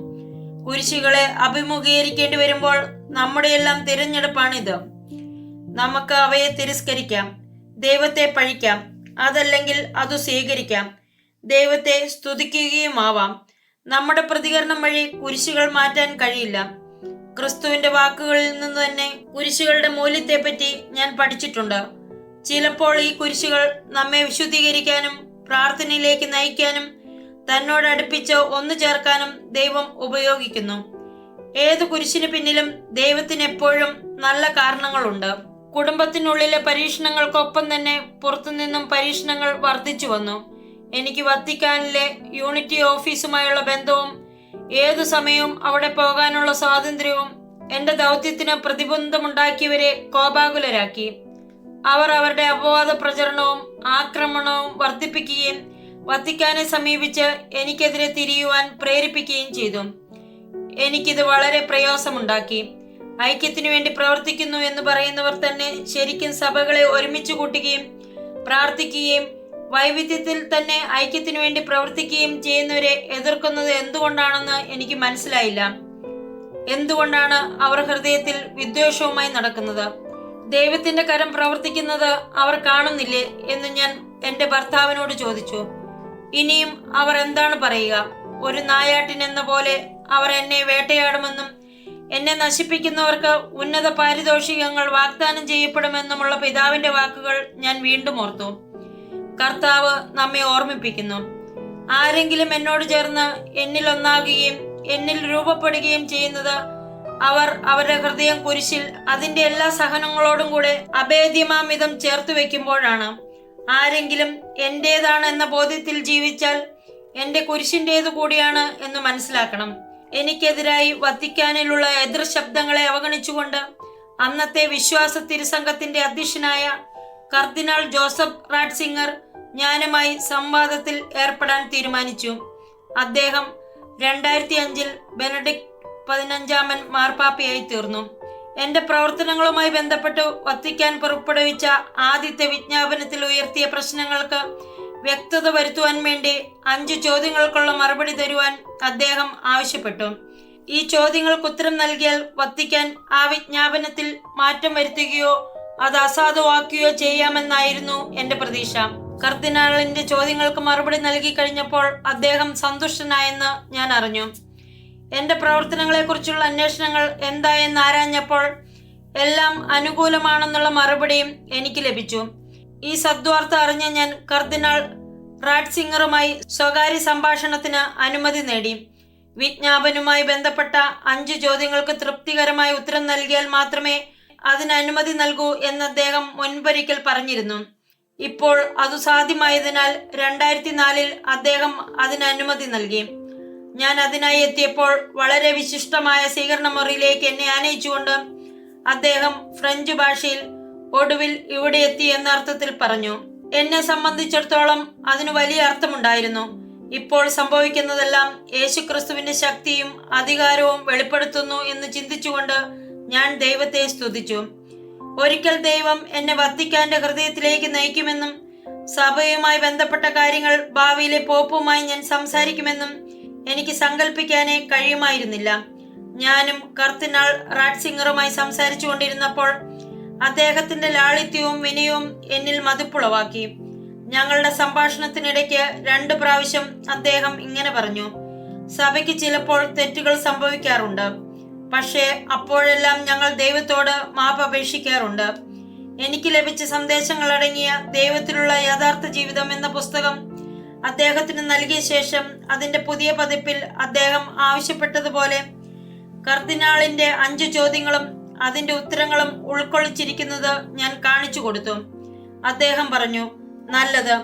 കുരിശുകളെ അഭിമുഖീകരിക്കേണ്ടി വരുമ്പോൾ നമ്മുടെയെല്ലാം തിരഞ്ഞെടുപ്പാണിത്. നമുക്ക് അവയെ തിരസ്കരിക്കാം, ദൈവത്തെ പഴിക്കാം, അതല്ലെങ്കിൽ അത് സ്വീകരിക്കാം, ദൈവത്തെ സ്തുതിക്കുകയുമാവാം. നമ്മുടെ പ്രതികരണം വഴി കുരിശുകൾ മാറ്റാൻ കഴിയില്ല. ക്രിസ്തുവിന്റെ വാക്കുകളിൽ നിന്ന് തന്നെ കുരിശുകളുടെ മൂല്യത്തെപ്പറ്റി ഞാൻ പഠിച്ചിട്ടുണ്ട്. ചിലപ്പോൾ ഈ കുരിശുകൾ നമ്മെ വിശുദ്ധീകരിക്കാനും പ്രാർത്ഥനയിലേക്ക് നയിക്കാനും തന്നോട് അടുപ്പിച്ച് ഒന്നു ചേർക്കാനും ദൈവം ഉപയോഗിക്കുന്നു. ഏത് കുരിശിന് പിന്നിലും ദൈവത്തിന് എപ്പോഴും നല്ല കാരണങ്ങളുണ്ട്. കുടുംബത്തിനുള്ളിലെ പരീക്ഷണങ്ങൾക്കൊപ്പം തന്നെ പുറത്തുനിന്നും പരീക്ഷണങ്ങൾ വർദ്ധിച്ചു വന്നു. എനിക്ക് വത്തിക്കാനിലെ യൂണിറ്റി ഓഫീസുമായുള്ള ബന്ധവും ഏതു സമയവും അവിടെ പോകാനുള്ള സ്വാതന്ത്ര്യവും എന്റെ ദൗത്യത്തിന് പ്രതിബന്ധമുണ്ടാക്കിയവരെ കോപാകുലരാക്കി. അവർ അവരുടെ അപവാദ പ്രചരണവും ആക്രമണവും വർദ്ധിപ്പിക്കുകയും വത്തിക്കാനെ സമീപിച്ച് എനിക്കെതിരെ തിരിയുവാൻ പ്രേരിപ്പിക്കുകയും ചെയ്തു. എനിക്കിത് വളരെ പ്രയാസമുണ്ടാക്കി. ഐക്യത്തിനു വേണ്ടി പ്രവർത്തിക്കുന്നു എന്ന് പറയുന്നവർ തന്നെ ശരിക്കും സഭകളെ ഒരുമിച്ച് കൂട്ടുകയും പ്രാർത്ഥിക്കുകയും വൈവിധ്യത്തിൽ തന്നെ ഐക്യത്തിനു വേണ്ടി പ്രവർത്തിക്കുകയും ചെയ്യുന്നവരെ എതിർക്കുന്നത് എന്തുകൊണ്ടാണെന്ന് എനിക്ക് മനസ്സിലായില്ല. എന്തുകൊണ്ടാണ് അവർ ഹൃദയത്തിൽ വിദ്വേഷവുമായി നടക്കുന്നത്? ദൈവത്തിന്റെ കരം പ്രവർത്തിക്കുന്നത് അവർ കാണുന്നില്ലേ എന്ന് ഞാൻ എന്റെ ഭർത്താവിനോട് ചോദിച്ചു. ഇനിയും അവർ എന്താണ് പറയുക? ഒരു നായാട്ടിനെന്ന പോലെ അവർ എന്നെ വേട്ടയാടുമെന്നും എന്നെ നശിപ്പിക്കുന്നവർക്ക് ഉന്നത പാരിതോഷികങ്ങൾ വാഗ്ദാനം ചെയ്യപ്പെടുമെന്നുമുള്ള പിതാവിന്റെ വാക്കുകൾ ഞാൻ വീണ്ടും ഓർത്തു. കർത്താവ് നമ്മെ ഓർമ്മിപ്പിക്കുന്നു, ആരെങ്കിലും എന്നോട് ചേർന്ന് എന്നിൽ ഒന്നാകുകയും എന്നിൽ രൂപപ്പെടുകയും ചെയ്യുന്നത് അവർ അവരുടെ ഹൃദയം കുരിശിൽ അതിന്റെ എല്ലാ സഹനങ്ങളോടും കൂടെ അഭേദ്യമാമിതം ചേർത്ത് വെക്കുമ്പോഴാണ്. ആരെങ്കിലും എന്റേതാണ് എന്ന ബോധ്യത്തിൽ ജീവിച്ചാൽ എന്റെ കുരിശിൻ്റേതു കൂടിയാണ് എന്ന് മനസ്സിലാക്കണം. എനിക്കെതിരായി വത്തിക്കാനിലുള്ള എതിർ ശബ്ദങ്ങളെ അവഗണിച്ചുകൊണ്ട് അന്നത്തെ വിശ്വാസ തിരുസംഘത്തിന്റെ അധ്യക്ഷനായ കർദിനാൾ ജോസഫ് റാറ്റ്സിംഗർ ഞാനുമായി സംവാദത്തിൽ ഏർപ്പെടാൻ തീരുമാനിച്ചു. അദ്ദേഹം 2005 ബെനഡിക്ട് 15 മാർപ്പാപ്പയായി തീർന്നു. എന്റെ പ്രവർത്തനങ്ങളുമായി ബന്ധപ്പെട്ട് വത്തിക്കാൻ പുറപ്പെടുവിച്ച ആദ്യത്തെ വിജ്ഞാപനത്തിൽ ഉയർത്തിയ പ്രശ്നങ്ങൾക്ക് വ്യക്തത വരുത്തുവാൻ വേണ്ടി 5 ചോദ്യങ്ങൾക്കുള്ള മറുപടി തരുവാൻ അദ്ദേഹം ആവശ്യപ്പെട്ടു. ഈ ചോദ്യങ്ങൾക്ക് ഉത്തരം നൽകിയാൽ വത്തിക്കാൻ ആ വിജ്ഞാപനത്തിൽ മാറ്റം വരുത്തുകയോ അത് അസാധുവാക്കുകയോ ചെയ്യാമെന്നായിരുന്നു എന്റെ പ്രതീക്ഷ. കർദിനാളിന്റെ ചോദ്യങ്ങൾക്ക് മറുപടി നൽകി കഴിഞ്ഞപ്പോൾ അദ്ദേഹം സന്തുഷ്ടനായെന്ന് ഞാൻ അറിഞ്ഞു. എന്റെ പ്രവർത്തനങ്ങളെക്കുറിച്ചുള്ള അന്വേഷണങ്ങൾ എന്തായെന്ന് ആരാഞ്ഞപ്പോൾ എല്ലാം അനുകൂലമാണെന്നുള്ള മറുപടിയും എനിക്ക് ലഭിച്ചു. ഈ സദ്വാർത്ത അറിഞ്ഞ ഞാൻ കർദിനാൾ റാറ്റ്സിംഗറുമായി സ്വകാര്യ സംഭാഷണത്തിന് അനുമതി നേടി. വിജ്ഞാപനവുമായി ബന്ധപ്പെട്ട 5 ചോദ്യങ്ങൾക്ക് തൃപ്തികരമായ ഉത്തരം നൽകിയാൽ മാത്രമേ അതിന് അനുമതി നൽകൂ എന്ന് അദ്ദേഹം മുൻപൊരിക്കൽ പറഞ്ഞിരുന്നു. ഇപ്പോൾ അത് സാധ്യമായതിനാൽ 2004 അദ്ദേഹം അതിന് അനുമതി നൽകി. ഞാൻ അതിനായി എത്തിയപ്പോൾ വളരെ വിശിഷ്ടമായ സ്വീകരണ മുറിയിലേക്ക് എന്നെ ആനയിച്ചുകൊണ്ട് അദ്ദേഹം ഫ്രഞ്ച് ഭാഷയിൽ ഒടുവിൽ ഇവിടെ എത്തി എന്ന അർത്ഥത്തിൽ പറഞ്ഞു. എന്നെ സംബന്ധിച്ചിടത്തോളം അതിന് വലിയ അർത്ഥമുണ്ടായിരുന്നു. ഇപ്പോൾ സംഭവിക്കുന്നതെല്ലാം യേശുക്രിസ്തുവിന്റെ ശക്തിയും അധികാരവും വെളിപ്പെടുത്തുന്നു എന്ന് ചിന്തിച്ചുകൊണ്ട് ഞാൻ ദൈവത്തെ സ്തുതിച്ചു. ഒരിക്കൽ ദൈവം എന്നെ വത്തിക്കാന്റെ ഹൃദയത്തിലേക്ക് നയിക്കുമെന്നും സഭയുമായി ബന്ധപ്പെട്ട കാര്യങ്ങൾ ഭാവിയിലെ പോപ്പുമായി ഞാൻ സംസാരിക്കുമെന്നും എനിക്ക് സങ്കല്പിക്കാനേ കഴിയുമായിരുന്നില്ല. ഞാനും കർദിനാൾ റാറ്റ്സിംഗറുമായി സംസാരിച്ചു കൊണ്ടിരുന്നപ്പോൾ അദ്ദേഹത്തിന്റെ ലാളിത്യവും വിനയവും എന്നിൽ മതിപ്പുളവാക്കി. ഞങ്ങളുടെ സംഭാഷണത്തിനിടയ്ക്ക് 2 പ്രാവശ്യം അദ്ദേഹം ഇങ്ങനെ പറഞ്ഞു: സഭയ്ക്ക് ചിലപ്പോൾ തെറ്റുകൾ സംഭവിക്കാറുണ്ട്, പക്ഷേ അപ്പോഴെല്ലാം ഞങ്ങൾ ദൈവത്തോട് മാപ്പ് അപേക്ഷിക്കാറുണ്ട്. എനിക്ക് ലഭിച്ച സന്ദേശങ്ങൾ അടങ്ങിയ ദൈവത്തിലുള്ള യഥാർത്ഥ ജീവിതം എന്ന പുസ്തകം അദ്ദേഹത്തിന് നൽകിയ ശേഷം അതിന്റെ പുതിയ പതിപ്പിൽ അദ്ദേഹം ആവശ്യപ്പെട്ടതുപോലെ കർദിനാളിന്റെ 5 ചോദ്യങ്ങളും അതിന്റെ ഉത്തരങ്ങളും ഉൾക്കൊള്ളിച്ചിരിക്കുന്നത് ഞാൻ കാണിച്ചു കൊടുത്തു. അദ്ദേഹം പറഞ്ഞു, നല്ലത്,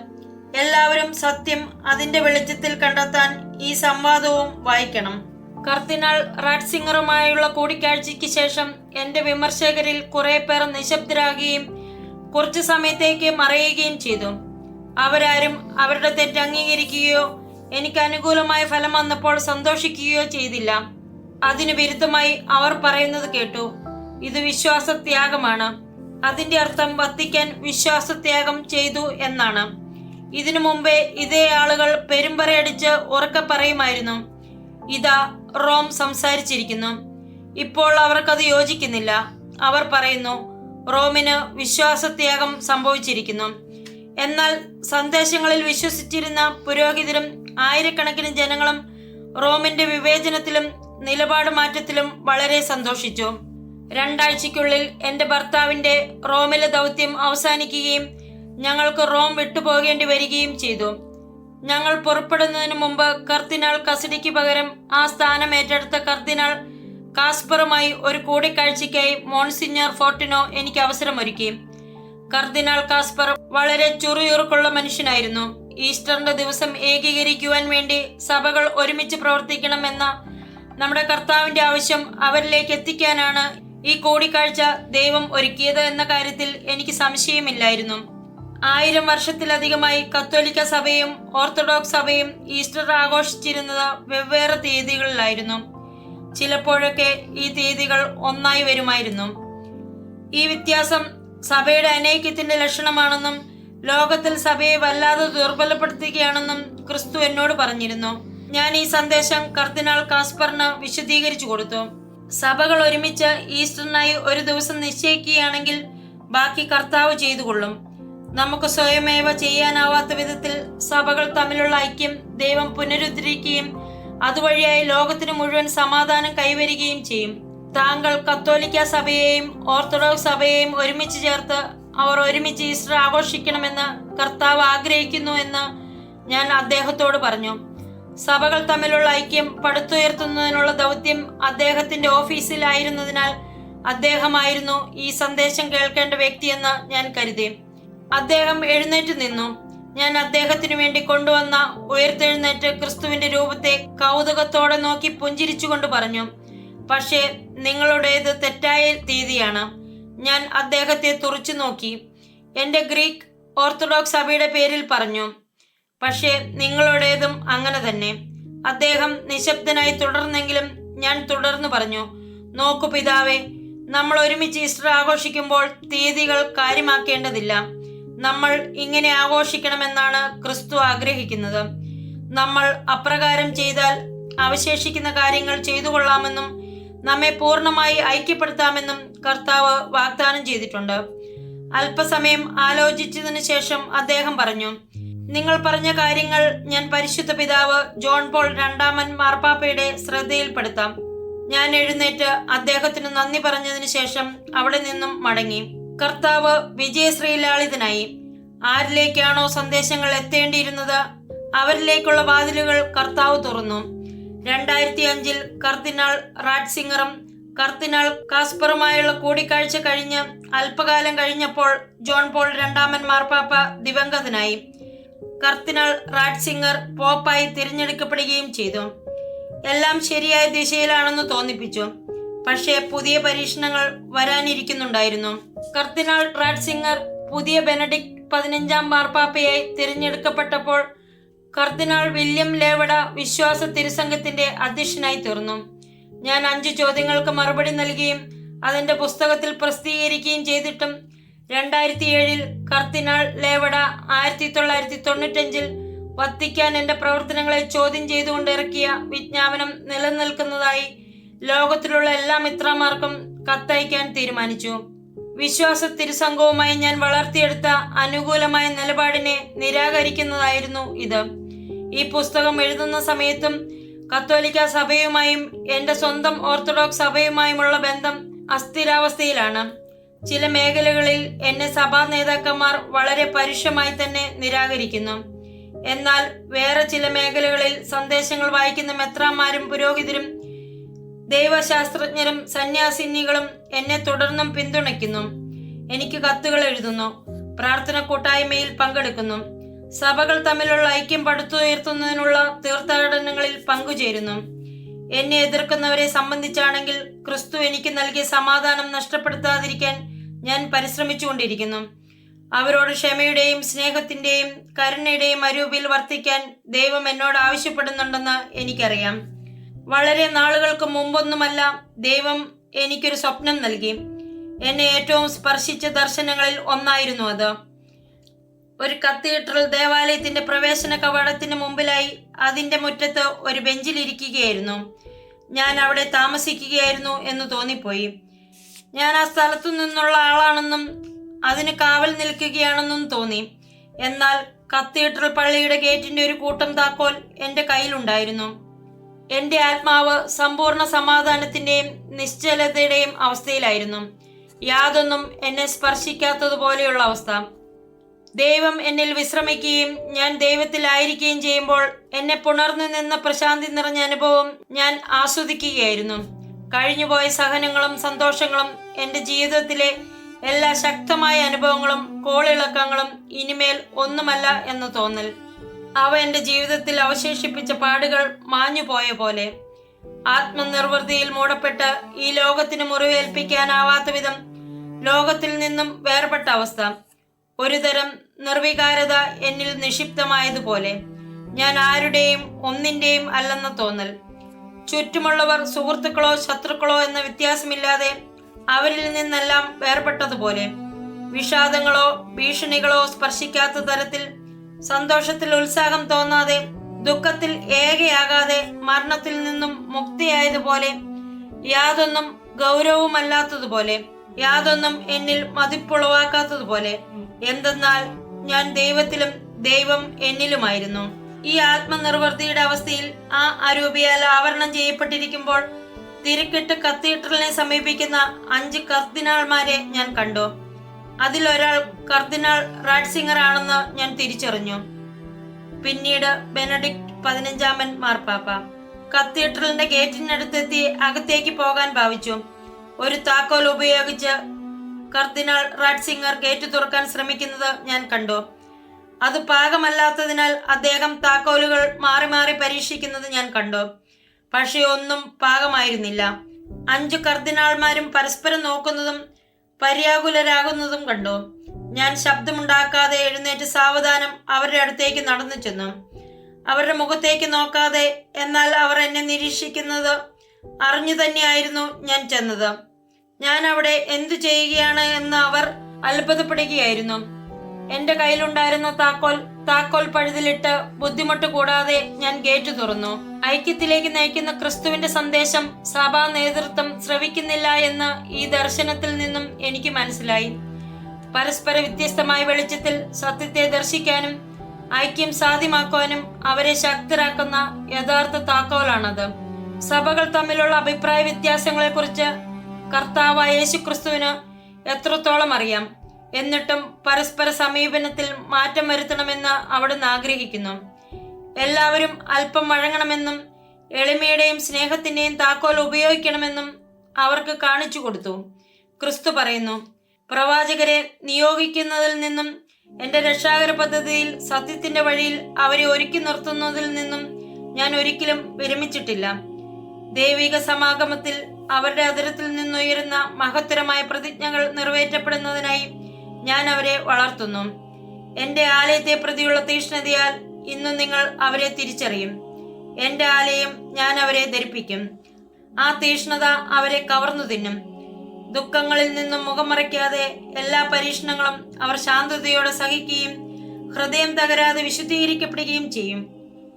എല്ലാവരും സത്യം അതിന്റെ വെളിച്ചത്തിൽ കണ്ടെത്താൻ ഈ സംവാദവും വായിക്കണം. കർദിനാൾ റാറ്റ്സിംഗറുമായുള്ള കൂടിക്കാഴ്ചയ്ക്ക് ശേഷം എന്റെ വിമർശകരിൽ കുറെ പേർ നിശബ്ദരാകുകയും കുറച്ചു സമയത്തേക്ക് മറയുകയും ചെയ്തു. അവരാരും അവരുടെ തെറ്റ് അംഗീകരിക്കുകയോ എനിക്ക് അനുകൂലമായ ഫലം വന്നപ്പോൾ സന്തോഷിക്കുകയോ ചെയ്തില്ല. അതിനു വിരുദ്ധമായി അവർ പറയുന്നത് കേട്ടു: ഇത് വിശ്വാസത്യാഗമാണ്. അതിന്റെ അർത്ഥം വത്തിക്കാൻ വിശ്വാസത്യാഗം ചെയ്തു എന്നാണ്. ഇതിനു മുമ്പേ ഇതേ ആളുകൾ പെരുമ്പറയടിച്ച് ഉറക്കെ പറയുമായിരുന്നു: ഇതാ റോം സംസാരിച്ചിരിക്കുന്നു. ഇപ്പോൾ അവർക്കത് യോജിക്കുന്നില്ല. അവർ പറയുന്നു റോമിന് വിശ്വാസത്യാഗം സംഭവിച്ചിരിക്കുന്നു. എന്നാൽ സന്ദേശങ്ങളിൽ വിശ്വസിച്ചിരുന്ന പുരോഹിതരും ആയിരക്കണക്കിന് ജനങ്ങളും റോമിന്റെ വിവേചനത്തിലും നിലപാട് മാറ്റത്തിലും വളരെ സന്തോഷിച്ചു. 2 ആഴ്ചയ്ക്കുള്ളിൽ എന്റെ ഭർത്താവിന്റെ റോമിലെ ദൗത്യം അവസാനിക്കുകയും ഞങ്ങൾക്ക് റോം വിട്ടുപോകേണ്ടി വരികയും ചെയ്തു. ഞങ്ങൾ പുറപ്പെടുന്നതിന് മുമ്പ് കർദിനാൾ കസഡിക്ക് പകരം ആ സ്ഥാനം ഏറ്റെടുത്ത കർദിനാൾ കാസ്പറുമായി ഒരു കൂടിക്കാഴ്ചയ്ക്കായി മോൺസിഞ്ഞർ ഫോർട്ടിനോ എനിക്ക് അവസരമൊരുക്കി. കർദിനാൾ കാസ്പർ വളരെ ചുറുചുറുക്കുള്ള മനുഷ്യനായിരുന്നു. ഈസ്റ്ററിന്റെ ദിവസം ഏകീകരിക്കുവാൻ വേണ്ടി സഭകൾ ഒരുമിച്ച് പ്രവർത്തിക്കണമെന്ന നമ്മുടെ കർത്താവിന്റെ ആവശ്യം അവരിലേക്ക് എത്തിക്കാനാണ് ഈ കൂടിക്കാഴ്ച ദൈവം ഒരുക്കിയത് എന്ന കാര്യത്തിൽ എനിക്ക് സംശയമില്ലായിരുന്നു. 1000 വർഷത്തിലധികമായി കത്തോലിക്ക സഭയും ഓർത്തഡോക്സ് സഭയും ഈസ്റ്റർ ആഘോഷിച്ചിരുന്നത് വെവ്വേറെ തീയതികളിലായിരുന്നു. ചിലപ്പോഴൊക്കെ ഈ തീയതികൾ ഒന്നായി വരുമായിരുന്നു. ഈ വ്യത്യാസം സഭയുടെ അനൈക്യത്തിന്റെ ലക്ഷണമാണെന്നും ലോകത്തിൽ സഭയെ വല്ലാതെ ദുർബലപ്പെടുത്തുകയാണെന്നും ക്രിസ്തു എന്നോട് പറഞ്ഞിരുന്നു. ഞാൻ ഈ സന്ദേശം കർദിനാൾ കാസ്പറിന് വിശദീകരിച്ചു കൊടുത്തു. സഭകൾ ഒരുമിച്ച് ഈസ്റ്ററിനായി ഒരു ദിവസം നിശ്ചയിക്കുകയാണെങ്കിൽ ബാക്കി കർത്താവ് ചെയ്തുകൊള്ളും. നമുക്ക് സ്വയമേവ ചെയ്യാനാവാത്ത വിധത്തിൽ സഭകൾ തമ്മിലുള്ള ഐക്യം ദൈവം പുനരുദ്ധരിക്കുകയും അതുവഴിയായി ലോകത്തിന് മുഴുവൻ സമാധാനം കൈവരികയും ചെയ്യും. താങ്കൾ കത്തോലിക്ക സഭയെയും ഓർത്തഡോക്സ് സഭയെയും ഒരുമിച്ച് ചേർത്ത് അവർ ഒരുമിച്ച് ഈസ്റ്റർ ആഘോഷിക്കണമെന്ന് കർത്താവ് ആഗ്രഹിക്കുന്നു എന്ന് ഞാൻ അദ്ദേഹത്തോട് പറഞ്ഞു. സഭകൾ തമ്മിലുള്ള ഐക്യം പടുത്തുയർത്തുന്നതിനുള്ള ദൗത്യം അദ്ദേഹത്തിന്റെ ഓഫീസിലായിരുന്നതിനാൽ അദ്ദേഹമായിരുന്നു ഈ സന്ദേശം കേൾക്കേണ്ട വ്യക്തിയെന്ന് ഞാൻ കരുതി. അദ്ദേഹം എഴുന്നേറ്റ് നിന്നു. ഞാൻ അദ്ദേഹത്തിനു വേണ്ടി കൊണ്ടുവന്ന ഉയർത്തെഴുന്നേറ്റ് ക്രിസ്തുവിന്റെ രൂപത്തെ കൗതുകത്തോടെ നോക്കി പുഞ്ചിരിച്ചുകൊണ്ട് പറഞ്ഞു, പക്ഷേ നിങ്ങളുടേത് തെറ്റായ തീയതിയാണ്. ഞാൻ അദ്ദേഹത്തെ തുറച്ചു നോക്കി. എന്റെ ഗ്രീക്ക് ഓർത്തഡോക്സ് സഭയുടെ പേരിൽ പറഞ്ഞു, പക്ഷേ നിങ്ങളുടേതും അങ്ങനെ തന്നെ. അദ്ദേഹം നിശബ്ദനായി തുടർന്നെങ്കിലും ഞാൻ തുടർന്നു പറഞ്ഞു, നോക്കൂ പിതാവേ, നമ്മൾ ഒരുമിച്ച് ഈസ്റ്റർ ആഘോഷിക്കുമ്പോൾ തീയതികൾ കാര്യമാക്കേണ്ടതില്ല. നമ്മൾ ഇങ്ങനെ ആഘോഷിക്കണമെന്നാണ് ക്രിസ്തു ആഗ്രഹിക്കുന്നത്. നമ്മൾ അപ്രകാരം ചെയ്താൽ അവശേഷിക്കുന്ന കാര്യങ്ങൾ ചെയ്തു കൊള്ളാമെന്നും നമ്മെ പൂർണ്ണമായി ഐക്യപ്പെടുത്താമെന്നും കർത്താവ് വാഗ്ദാനം ചെയ്തിട്ടുണ്ട്. അല്പസമയം ആലോചിച്ചതിനു ശേഷം അദ്ദേഹം പറഞ്ഞു, നിങ്ങൾ പറഞ്ഞ കാര്യങ്ങൾ ഞാൻ പരിശുദ്ധ പിതാവ് ജോൺ പോൾ രണ്ടാമൻ മാർപ്പാപ്പയുടെ ശ്രദ്ധയിൽപ്പെടുത്താം. ഞാൻ എഴുന്നേറ്റ് അദ്ദേഹത്തിന് നന്ദി പറഞ്ഞതിന് ശേഷം അവിടെ നിന്നും മടങ്ങി. കർത്താവ് വിജയശ്രീലാളിതനായി. ആരിലേക്കാണോ സന്ദേശങ്ങൾ എത്തേണ്ടിയിരുന്നത് അവരിലേക്കുള്ള വാതിലുകൾ കർത്താവ് തുറന്നു. 2005 കർദിനാൾ റാറ്റ്സിംഗറും കർദിനാൾ കാസ്പറുമായുള്ള കൂടിക്കാഴ്ച കഴിഞ്ഞ് അല്പകാലം കഴിഞ്ഞപ്പോൾ ജോൺ പോൾ രണ്ടാമൻ മാർപ്പാപ്പ ദിവംഗതനായി. കർദിനാൾ റാറ്റ്സിംഗർ പോപ്പായി തിരഞ്ഞെടുക്കപ്പെടുകയും ചെയ്തു. എല്ലാം ശരിയായ ദിശയിലാണെന്ന് തോന്നിപ്പിച്ചു. പക്ഷേ പുതിയ പരീക്ഷണങ്ങൾ വരാനിരിക്കുന്നുണ്ടായിരുന്നു. കർദിനാൾ റാറ്റ്സിംഗർ പുതിയ ബെനഡിക്ട് 15 മാർപ്പാപ്പയായി തിരഞ്ഞെടുക്കപ്പെട്ടപ്പോൾ കർദിനാൾ വില്യം ലേവഡ വിശ്വാസ തിരുസംഘത്തിന്റെ അധ്യക്ഷനായി തീർന്നു. ഞാൻ 5 ചോദ്യങ്ങൾക്ക് മറുപടി നൽകുകയും അതിന്റെ പുസ്തകത്തിൽ പ്രസിദ്ധീകരിക്കുകയും ചെയ്തിട്ടും 2007 കർദിനാൾ ലേവഡ 1995 വത്തിക്കാൻ എന്റെ പ്രവർത്തനങ്ങളെ ചോദ്യം ചെയ്തുകൊണ്ട് ഇറക്കിയ വിജ്ഞാപനം നിലനിൽക്കുന്നതായി ലോകത്തിലുള്ള എല്ലാ മിത്രമാർക്കും കത്തയക്കാൻ തീരുമാനിച്ചു. വിശ്വാസ തിരുസംഘവുമായി ഞാൻ വളർത്തിയെടുത്ത അനുകൂലമായ നിലപാടിനെ നിരാകരിക്കുന്നതായിരുന്നു ഇത്. ഈ പുസ്തകം എഴുതുന്ന സമയത്തും കത്തോലിക്ക സഭയുമായും എന്റെ സ്വന്തം ഓർത്തഡോക്സ് സഭയുമായുമുള്ള ബന്ധം അസ്ഥിരാവസ്ഥയിലാണ്. ചില മേഖലകളിൽ എന്നെ സഭാ നേതാക്കന്മാർ വളരെ പരുഷമായി തന്നെ നിരാകരിക്കുന്നു. എന്നാൽ വേറെ ചില മേഖലകളിൽ സന്ദേശങ്ങൾ വായിക്കുന്ന മെത്രാന്മാരും പുരോഹിതരും ദൈവശാസ്ത്രജ്ഞരും സന്യാസിനികളും എന്നെ തുടർന്നും പിന്തുണയ്ക്കുന്നു. എനിക്ക് കത്തുകൾ എഴുതുന്നു, പ്രാർത്ഥന കൂട്ടായ്മയിൽ പങ്കെടുക്കുന്നു, സഭകൾ തമ്മിലുള്ള ഐക്യം പടുത്തുയർത്തുന്നതിനുള്ള തീർത്ഥാടനങ്ങളിൽ പങ്കുചേരുന്നു. എന്നെ എതിർക്കുന്നവരെ സംബന്ധിച്ചാണെങ്കിൽ ക്രിസ്തു എനിക്ക് നൽകിയ സമാധാനം നഷ്ടപ്പെടുത്താതിരിക്കാൻ ഞാൻ പരിശ്രമിച്ചുകൊണ്ടിരിക്കുന്നു. അവരോട് ക്ഷമയുടെയും സ്നേഹത്തിന്റെയും കരുണയുടെയും അരൂപിൽ വർത്തിക്കാൻ ദൈവം എന്നോട് ആവശ്യപ്പെടുന്നുണ്ടെന്ന് എനിക്കറിയാം. വളരെ നാളുകൾക്ക് മുമ്പൊന്നുമല്ല ദൈവം എനിക്കൊരു സ്വപ്നം നൽകി. എന്നെ ഏറ്റവും സ്പർശിച്ച ദർശനങ്ങളിൽ ഒന്നായിരുന്നു അത്. ഒരു കത്തീഡ്രൽ ദേവാലയത്തിന്റെ പ്രവേശന കവാടത്തിന് മുമ്പിലായി അതിന്റെ മുറ്റത്ത് ഒരു ബെഞ്ചിലിരിക്കുകയായിരുന്നു. ഞാൻ അവിടെ താമസിക്കുകയായിരുന്നു എന്ന് തോന്നിപ്പോയി. ഞാൻ ആ സ്ഥലത്തു നിന്നുള്ള ആളാണെന്നും അതിന് കാവൽ നിൽക്കുകയാണെന്നും തോന്നി. എന്നാൽ കത്തീഡ്രൽ പള്ളിയുടെ ഗേറ്റിന്റെ ഒരു കൂട്ടം താക്കോൽ എന്റെ കയ്യിലുണ്ടായിരുന്നു. എന്റെ ആത്മാവ് സമ്പൂർണ്ണ സമാധാനത്തിന്റെയും നിശ്ചലതയുടെയും അവസ്ഥയിലായിരുന്നു. യാതൊന്നും എന്നെ സ്പർശിക്കാത്തതുപോലെയുള്ള അവസ്ഥ. ദൈവം എന്നിൽ വിശ്രമിക്കുകയും ഞാൻ ദൈവത്തിലായിരിക്കുകയും ചെയ്യുമ്പോൾ എന്നെ പുണർന്നു നിന്ന പ്രശാന്തി നിറഞ്ഞ അനുഭവം ഞാൻ ആസ്വദിക്കുകയായിരുന്നു. കഴിഞ്ഞുപോയ സഹനങ്ങളും സന്തോഷങ്ങളും എന്റെ ജീവിതത്തിലെ എല്ലാ ശക്തമായ അനുഭവങ്ങളും കോളിളക്കങ്ങളും ഇനിമേൽ ഒന്നുമല്ല എന്ന് തോന്നൽ. അവ എന്റെ ജീവിതത്തിൽ അവശേഷിപ്പിച്ച പാടുകൾ മാഞ്ഞുപോയ പോലെ. ആത്മനിർവൃതിയിൽ മൂടപ്പെട്ട് ഈ ലോകത്തിന് മുറിവേൽപ്പിക്കാനാവാത്ത വിധം ലോകത്തിൽ നിന്നും വേർപെട്ട അവസ്ഥ. ഒരുതരം നിർവികാരത എന്നിൽ നിക്ഷിപ്തമായതുപോലെ. ഞാൻ ആരുടെയും ഒന്നിന്റെയും അല്ലെന്ന തോന്നൽ. ചുറ്റുമുള്ളവർ സുഹൃത്തുക്കളോ ശത്രുക്കളോ എന്ന വ്യത്യാസമില്ലാതെ അവരിൽ നിന്നെല്ലാം വേർപെട്ടതുപോലെ. വിഷാദങ്ങളോ ഭീഷണികളോ സ്പർശിക്കാത്ത തരത്തിൽ, സന്തോഷത്തിൽ ഉത്സാഹം തോന്നാതെ, ദുഃഖത്തിൽ ഏകയാകാതെ, മരണത്തിൽ നിന്നും മുക്തിയായതുപോലെ, യാതൊന്നും ഗൗരവമല്ലാത്തതുപോലെ, യാതൊന്നും എന്നിൽ മതിപ്പുളവാക്കാത്തതുപോലെ. എന്തെന്നാൽ ഞാൻ ദൈവത്തിലും ദൈവം എന്നിലുമായിരുന്നു. ഈ ആത്മനിർവൃതിയുടെ അവസ്ഥയിൽ ആ അരൂപിയാൽ ആവരണം ചെയ്യപ്പെട്ടിരിക്കുമ്പോൾ തിരക്കിട്ട് കത്തീഡ്രലിനെ സമീപിക്കുന്ന 5 കർദിനാൾമാരെ ഞാൻ കണ്ടു. അതിലൊരാൾ കർദിനാൾ റാറ്റ്സിംഗർ ആണെന്ന് ഞാൻ തിരിച്ചറിഞ്ഞു. പിന്നീട് ബെനഡിക്ട് 15 മാർപ്പാപ്പ. കത്തീഡ്രലിന്റെ ഗേറ്റിനടുത്തെത്തി അകത്തേക്ക് പോകാൻ ഭാവിച്ചു. ഒരു താക്കോൽ ഉപയോഗിച്ച് കർദിനാൾ റാറ്റ്സിംഗർ ഗേറ്റ് തുറക്കാൻ ശ്രമിക്കുന്നത് ഞാൻ കണ്ടു. അത് പാകമല്ലാത്തതിനാൽ അദ്ദേഹം താക്കോലുകൾ മാറി മാറി പരീക്ഷിക്കുന്നത് ഞാൻ കണ്ടു. പക്ഷേ ഒന്നും പാകമായിരുന്നില്ല. 5 കർദിനാൾമാരും പരസ്പരം നോക്കുന്നതും പര്യാകുലരാകുന്നതും കണ്ടു. ഞാൻ ശബ്ദമുണ്ടാക്കാതെ എഴുന്നേറ്റ് സാവധാനം അവരുടെ അടുത്തേക്ക് നടന്നു ചെന്നു. അവരുടെ മുഖത്തേക്ക് നോക്കാതെ, എന്നാൽ അവർ എന്നെ നിരീക്ഷിക്കുന്നത് അറിഞ്ഞു തന്നെയായിരുന്നു ഞാൻ ചെന്നത്. ഞാൻ അവിടെ എന്തു ചെയ്യുകയാണ് എന്ന് അവർ അത്ഭുതപ്പെടുകയായിരുന്നു. എന്റെ കയ്യിലുണ്ടായിരുന്ന താക്കോൽ പഴുതിലിട്ട് ബുദ്ധിമുട്ട് കൂടാതെ ഞാൻ ഗേറ്റ് തുറന്നു. ഐക്യത്തിലേക്ക് നയിക്കുന്ന ക്രിസ്തുവിന്റെ സന്ദേശം സഭാ നേതൃത്വം ശ്രവിക്കുന്നില്ല എന്ന് ഈ ദർശനത്തിൽ നിന്നും എനിക്ക് മനസ്സിലായി. പരസ്പര വ്യത്യസ്തമായ വെളിച്ചത്തിൽ സത്യത്തെ ദർശിക്കാനും ഐക്യം സാധ്യമാക്കുവാനും അവരെ ശക്തരാക്കുന്ന യഥാർത്ഥ താക്കോലാണത്. സഭകൾ തമ്മിലുള്ള അഭിപ്രായ വ്യത്യാസങ്ങളെ കുറിച്ച് കർത്താവായ യേശു ക്രിസ്തുവിന് എത്രത്തോളം അറിയാം. എന്നിട്ടും പരസ്പര സമീപനത്തിൽ മാറ്റം വരുത്തണമെന്ന് അവിടുന്ന് ആഗ്രഹിക്കുന്നു. എല്ലാവരും അല്പം വഴങ്ങണമെന്നും എളിമയുടെയും സ്നേഹത്തിന്റെയും താക്കോൽ ഉപയോഗിക്കണമെന്നും അവർക്ക് കാണിച്ചു കൊടുത്തു. ക്രിസ്തു പറയുന്നു, പ്രവാചകരെ നിയോഗിക്കുന്നതിൽ നിന്നും എന്റെ രക്ഷാകര പദ്ധതിയിൽ സത്യത്തിന്റെ വഴിയിൽ അവരെ ഒരുക്കി നിർത്തുന്നതിൽ നിന്നും ഞാൻ ഒരിക്കലും വിരമിച്ചിട്ടില്ല. ദൈവിക സമാഗമത്തിൽ അവരുടെ അതിരത്തിൽ നിന്നുയരുന്ന മഹത്തരമായ പ്രതിജ്ഞകൾ നിറവേറ്റപ്പെടുന്നതിനായി ഞാൻ അവരെ വളർത്തുന്നു. എന്റെ ആലയത്തെ പ്രതിയുള്ള തീഷ്ണതയാൽ ഇന്നും നിങ്ങൾ അവരെ തിരിച്ചറിയും. എന്റെ ആലയം ഞാൻ അവരെ ധരിപ്പിക്കും. ആ തീഷ്ണത അവരെ കവർന്നു തിന്നും. ദുഃഖങ്ങളിൽ നിന്നും മുഖം മറയ്ക്കാതെ എല്ലാ പരീക്ഷണങ്ങളും അവർ ശാന്തതയോടെ സഹിക്കുകയും ഹൃദയം തകരാതെ വിശുദ്ധീകരിക്കപ്പെടുകയും ചെയ്യും.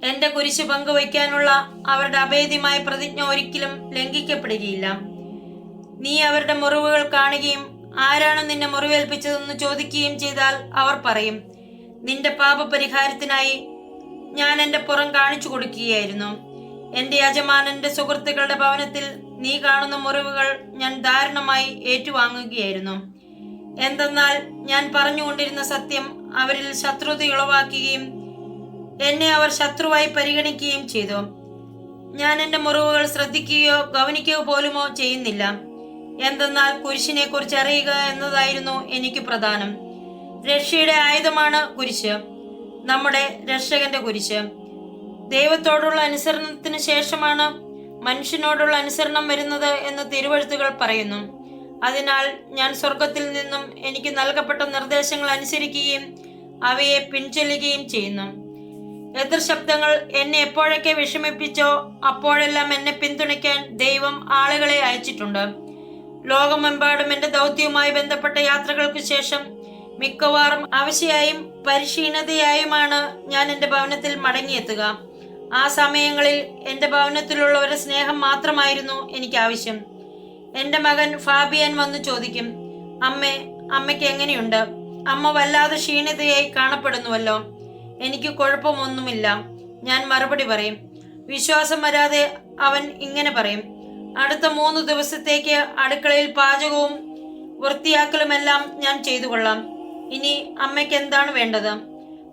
എന്റെ കുരിശ് പങ്കുവയ്ക്കാനുള്ള അവരുടെ അഭേദ്യമായ പ്രതിജ്ഞ ഒരിക്കലും ലംഘിക്കപ്പെടുകയില്ല. നീ അവരുടെ മുറിവുകൾ കാണുകയും ആരാണ് നിന്നെ മുറിവേൽപ്പിച്ചതെന്ന് ചോദിക്കുകയും ചെയ്താൽ അവർ പറയും, നിന്റെ പാപപരിഹാരത്തിനായി ഞാൻ എന്റെ പുറം കാണിച്ചു കൊടുക്കുകയായിരുന്നു. എന്റെ യജമാനന്റെ സുഹൃത്തുക്കളുടെ ഭവനത്തിൽ നീ കാണുന്ന മുറിവുകൾ ഞാൻ ദാരുണമായി ഏറ്റുവാങ്ങുകയായിരുന്നു. എന്തെന്നാൽ ഞാൻ പറഞ്ഞുകൊണ്ടിരുന്ന സത്യം അവരിൽ ശത്രുത ഉളവാക്കുകയും എന്നെ അവർ ശത്രുവായി പരിഗണിക്കുകയും ചെയ്തു. ഞാൻ എന്റെ മുറിവുകൾ ശ്രദ്ധിക്കുകയോ ഗൗനിക്കുകയോ പോലുമോ ചെയ്യുന്നില്ല. എന്തെന്നാൽ കുരിശിനെ കുറിച്ച് അറിയുക എന്നതായിരുന്നു എനിക്ക് പ്രധാനം. രക്ഷയുടെ ആയുധമാണ് കുരിശ്, നമ്മുടെ രക്ഷകന്റെ കുരിശ്. ദൈവത്തോടുള്ള അനുസരണത്തിന് ശേഷമാണ് മനുഷ്യനോടുള്ള അനുസരണം വരുന്നത് എന്ന് തിരുവെഴുത്തുകൾ പറയുന്നു. അതിനാൽ ഞാൻ സ്വർഗത്തിൽ നിന്നും എനിക്ക് നൽകപ്പെട്ട നിർദ്ദേശങ്ങൾ അനുസരിക്കുകയും അവയെ പിൻചൊല്ലുകയും ചെയ്യുന്നു. എതിർ ശബ്ദങ്ങൾ എന്നെ എപ്പോഴൊക്കെ വിഷമിപ്പിച്ചോ അപ്പോഴെല്ലാം എന്നെ പിന്തുണയ്ക്കാൻ ദൈവം ആളുകളെ അയച്ചിട്ടുണ്ട്. ലോകമെമ്പാടും എന്റെ ദൗത്യവുമായി ബന്ധപ്പെട്ട യാത്രകൾക്ക് ശേഷം മിക്കവാറും അവശയായും പരിക്ഷീണതയായുമാണ് ഞാൻ എന്റെ ഭവനത്തിൽ മടങ്ങിയെത്തുക. ആ സമയങ്ങളിൽ എന്റെ ഭവനത്തിലുള്ളവരുടെ സ്നേഹം മാത്രമായിരുന്നു എനിക്ക് ആവശ്യം. എന്റെ മകൻ ഫാബിയൻ വന്നു ചോദിക്കും, അമ്മയ്ക്ക് എങ്ങനെയുണ്ട്? അമ്മ വല്ലാതെ ക്ഷീണിതയായി കാണപ്പെടുന്നുവല്ലോ. എനിക്ക് കുഴപ്പമൊന്നുമില്ല, ഞാൻ മറുപടി പറയും. വിശ്വാസം വരാതെ അവൻ ഇങ്ങനെ പറയും, അടുത്ത 3 ദിവസത്തേക്ക് അടുക്കളയിൽ പാചകവും വൃത്തിയാക്കലുമെല്ലാം ഞാൻ ചെയ്തു കൊള്ളാം. ഇനി അമ്മയ്ക്ക് എന്താണ് വേണ്ടത്?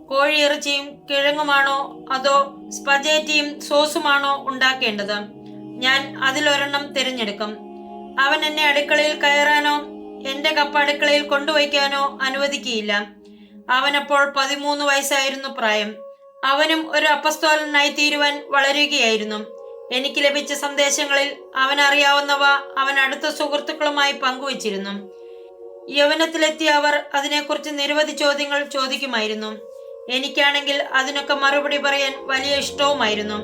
കോഴിയിറച്ചിയും കിഴങ്ങുമാണോ അതോ സ്പജേറ്റിയും സോസുമാണോ ഉണ്ടാക്കേണ്ടത്? ഞാൻ അതിലൊരെണ്ണം തിരഞ്ഞെടുക്കും. അവൻ എന്നെ അടുക്കളയിൽ കയറാനോ എന്റെ കപ്പ് അടുക്കളയിൽ കൊണ്ടുവയ്ക്കാനോ അനുവദിക്കുകയില്ല. അവനപ്പോൾ 13 വയസ്സായിരുന്നു പ്രായം. അവനും ഒരു അപ്പസ്തോലനായി തീരുവാൻ വളരുകയായിരുന്നു. എനിക്ക് ലഭിച്ച സന്ദേശങ്ങളിൽ അവൻ അറിയാവുന്നവ അവൻ അടുത്ത സുഹൃത്തുക്കളുമായി പങ്കുവച്ചിരുന്നു. യൗവനത്തിലെത്തിയ അവർ അതിനെക്കുറിച്ച് നിരവധി ചോദ്യങ്ങൾ ചോദിക്കുമായിരുന്നു. എനിക്കാണെങ്കിൽ അതിനൊക്കെ മറുപടി പറയാൻ വലിയ ഇഷ്ടവുമായിരുന്നു.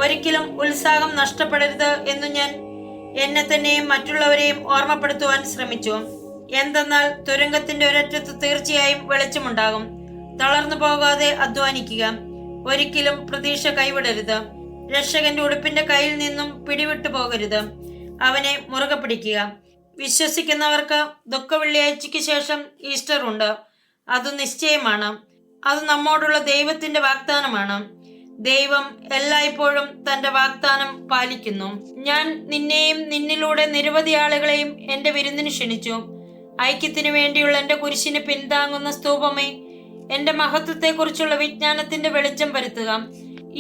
ഒരിക്കലും ഉത്സാഹം നഷ്ടപ്പെടരുത് എന്നു ഞാൻ എന്നെ തന്നെയും മറ്റുള്ളവരെയും ഓർമ്മപ്പെടുത്തുവാൻ ശ്രമിച്ചു. എന്തെന്നാൽ തുരങ്കത്തിന്റെ ഒരറ്റത്ത് തീർച്ചയായും വെളിച്ചമുണ്ടാകും. തളർന്നു പോകാതെ അധ്വാനിക്കുക. ഒരിക്കലും പ്രതീക്ഷ കൈവിടരുത്. രക്ഷകന്റെ ഉടുപ്പിന്റെ കയ്യിൽ നിന്നും പിടിവിട്ടു പോകരുത്. അവനെ മുറുകെ പിടിക്കുക. വിശ്വസിക്കുന്നവർക്ക് ദുഃഖവെള്ളിയാഴ്ചയ്ക്ക് ശേഷം ഈസ്റ്റർ ഉണ്ട്. അത് നിശ്ചയമാണ്. അത് നമ്മോടുള്ള ദൈവത്തിന്റെ വാഗ്ദാനമാണ്. ദൈവം എല്ലായ്പ്പോഴും തന്റെ വാഗ്ദാനം പാലിക്കുന്നു. ഞാൻ നിന്നെയും നിന്നിലൂടെ നിരവധി ആളുകളെയും എന്റെ വിരുന്നിന് ക്ഷണിച്ചു. ഐക്യത്തിനു വേണ്ടിയുള്ള എന്റെ കുരിശിന് പിന്താങ്ങുന്ന സ്തൂപമേ, എന്റെ മഹത്വത്തെക്കുറിച്ചുള്ള വിജ്ഞാനത്തിന്റെ വെളിച്ചം പരത്തുക.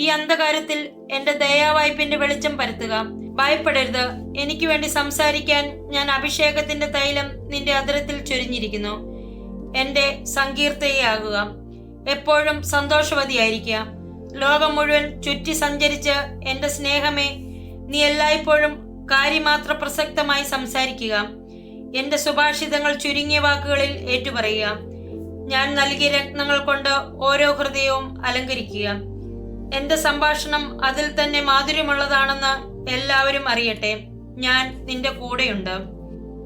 ഈ അന്ധകാരത്തിൽ എന്റെ ദയാവായ്പിന്റെ വെളിച്ചം പരത്തുക. ഭയപ്പെടരുത്. എനിക്ക് വേണ്ടി സംസാരിക്കാൻ ഞാൻ അഭിഷേകത്തിന്റെ തൈലം നിന്റെ അതിരത്തിൽ ചൊരിഞ്ഞിരിക്കുന്നു. എന്റെ സങ്കീർത്തയാകുക. എപ്പോഴും സന്തോഷവതിയായിരിക്കുക. ലോകം മുഴുവൻ ചുറ്റി സഞ്ചരിച്ച് എൻ്റെ സ്നേഹമേ, നീ എല്ലായ്പ്പോഴും കാര്യമാത്ര പ്രസക്തമായി സംസാരിക്കുക. എൻ്റെ സുഭാഷിതങ്ങൾ ചുരുങ്ങിയ വാക്കുകളിൽ ഏറ്റുപറയുക. ഞാൻ നൽകിയ രത്നങ്ങൾ കൊണ്ട് ഓരോ ഹൃദയവും അലങ്കരിക്കുക. എൻ്റെ സംഭാഷണം അതിൽ തന്നെ മാധുര്യമുള്ളതാണെന്ന് എല്ലാവരും അറിയട്ടെ. ഞാൻ നിന്റെ കൂടെയുണ്ട്.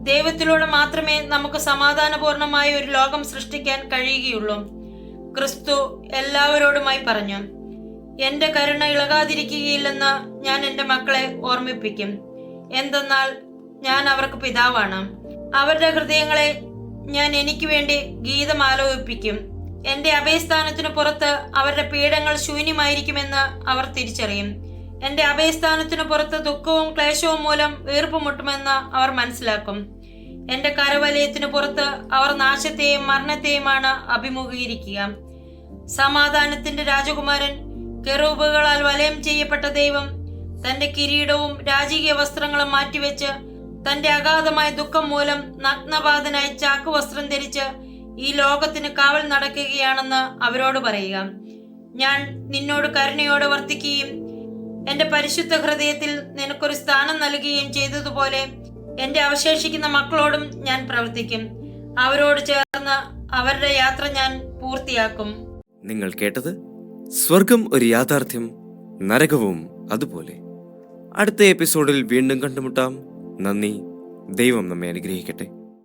ദൈവത്തിലൂടെ മാത്രമേ നമുക്ക് സമാധാനപൂർണമായ ഒരു ലോകം സൃഷ്ടിക്കാൻ കഴിയുകയുള്ളൂ. ക്രിസ്തു എല്ലാവരോടുമായി പറഞ്ഞു, എൻ്റെ കരുണ ഇളകാതിരിക്കുകയില്ലെന്ന് ഞാൻ എൻ്റെ മക്കളെ ഓർമ്മിപ്പിക്കും. എന്തെന്നാൽ ഞാൻ അവർക്ക് പിതാവാണ്. അവരുടെ ഹൃദയങ്ങളെ ഞാൻ എനിക്ക് വേണ്ടി ഗീതം ആലോപിപ്പിക്കും. എൻ്റെ അഭയസ്ഥാനത്തിനു പുറത്ത് അവരുടെ പീഡങ്ങൾ ശൂന്യമായിരിക്കുമെന്ന് അവർ തിരിച്ചറിയും. എൻ്റെ അഭയസ്ഥാനത്തിനു പുറത്ത് ദുഃഖവും ക്ലേശവും മൂലം വീർപ്പുമുട്ടുമെന്ന് അവർ മനസ്സിലാക്കും. എൻ്റെ കരവലയത്തിനു പുറത്ത് അവർ നാശത്തെയും മരണത്തെയുമാണ് അഭിമുഖീകരിക്കുക. സമാധാനത്തിന്റെ രാജകുമാരൻ, കെറൂബുകളാൽ വലയം ചെയ്യപ്പെട്ട ദൈവം, തന്റെ കിരീടവും രാജകീയ വസ്ത്രങ്ങളും മാറ്റിവെച്ച് തന്റെ അഗാധമായ ദുഃഖം മൂലം നഗ്നപാതനായി ചാക്കുവസ്ത്രം ധരിച്ച് ഈ ലോകത്തിന് കാവൽ നടക്കുകയാണെന്ന് അവരോട് പറയുക. ഞാൻ നിന്നോട് കരുണയോടെ വർത്തിക്കുകയും എന്റെ പരിശുദ്ധ ഹൃദയത്തിൽ നിനക്കൊരു സ്ഥാനം നൽകുകയും ചെയ്തതുപോലെ എന്റെ അവശേഷിക്കുന്ന മക്കളോടും ഞാൻ പ്രവർത്തിക്കും. അവരോട് ചേർന്ന് അവരുടെ യാത്ര ഞാൻ പൂർത്തിയാക്കും. നിങ്ങൾ കേട്ടത് സ്വർഗം ഒരു യാഥാർത്ഥ്യം, നരകവും അതുപോലെ. അടുത്ത എപ്പിസോഡിൽ വീണ്ടും കണ്ടുമുട്ടാം. നന്ദി. ദൈവം നമ്മെ അനുഗ്രഹിക്കട്ടെ.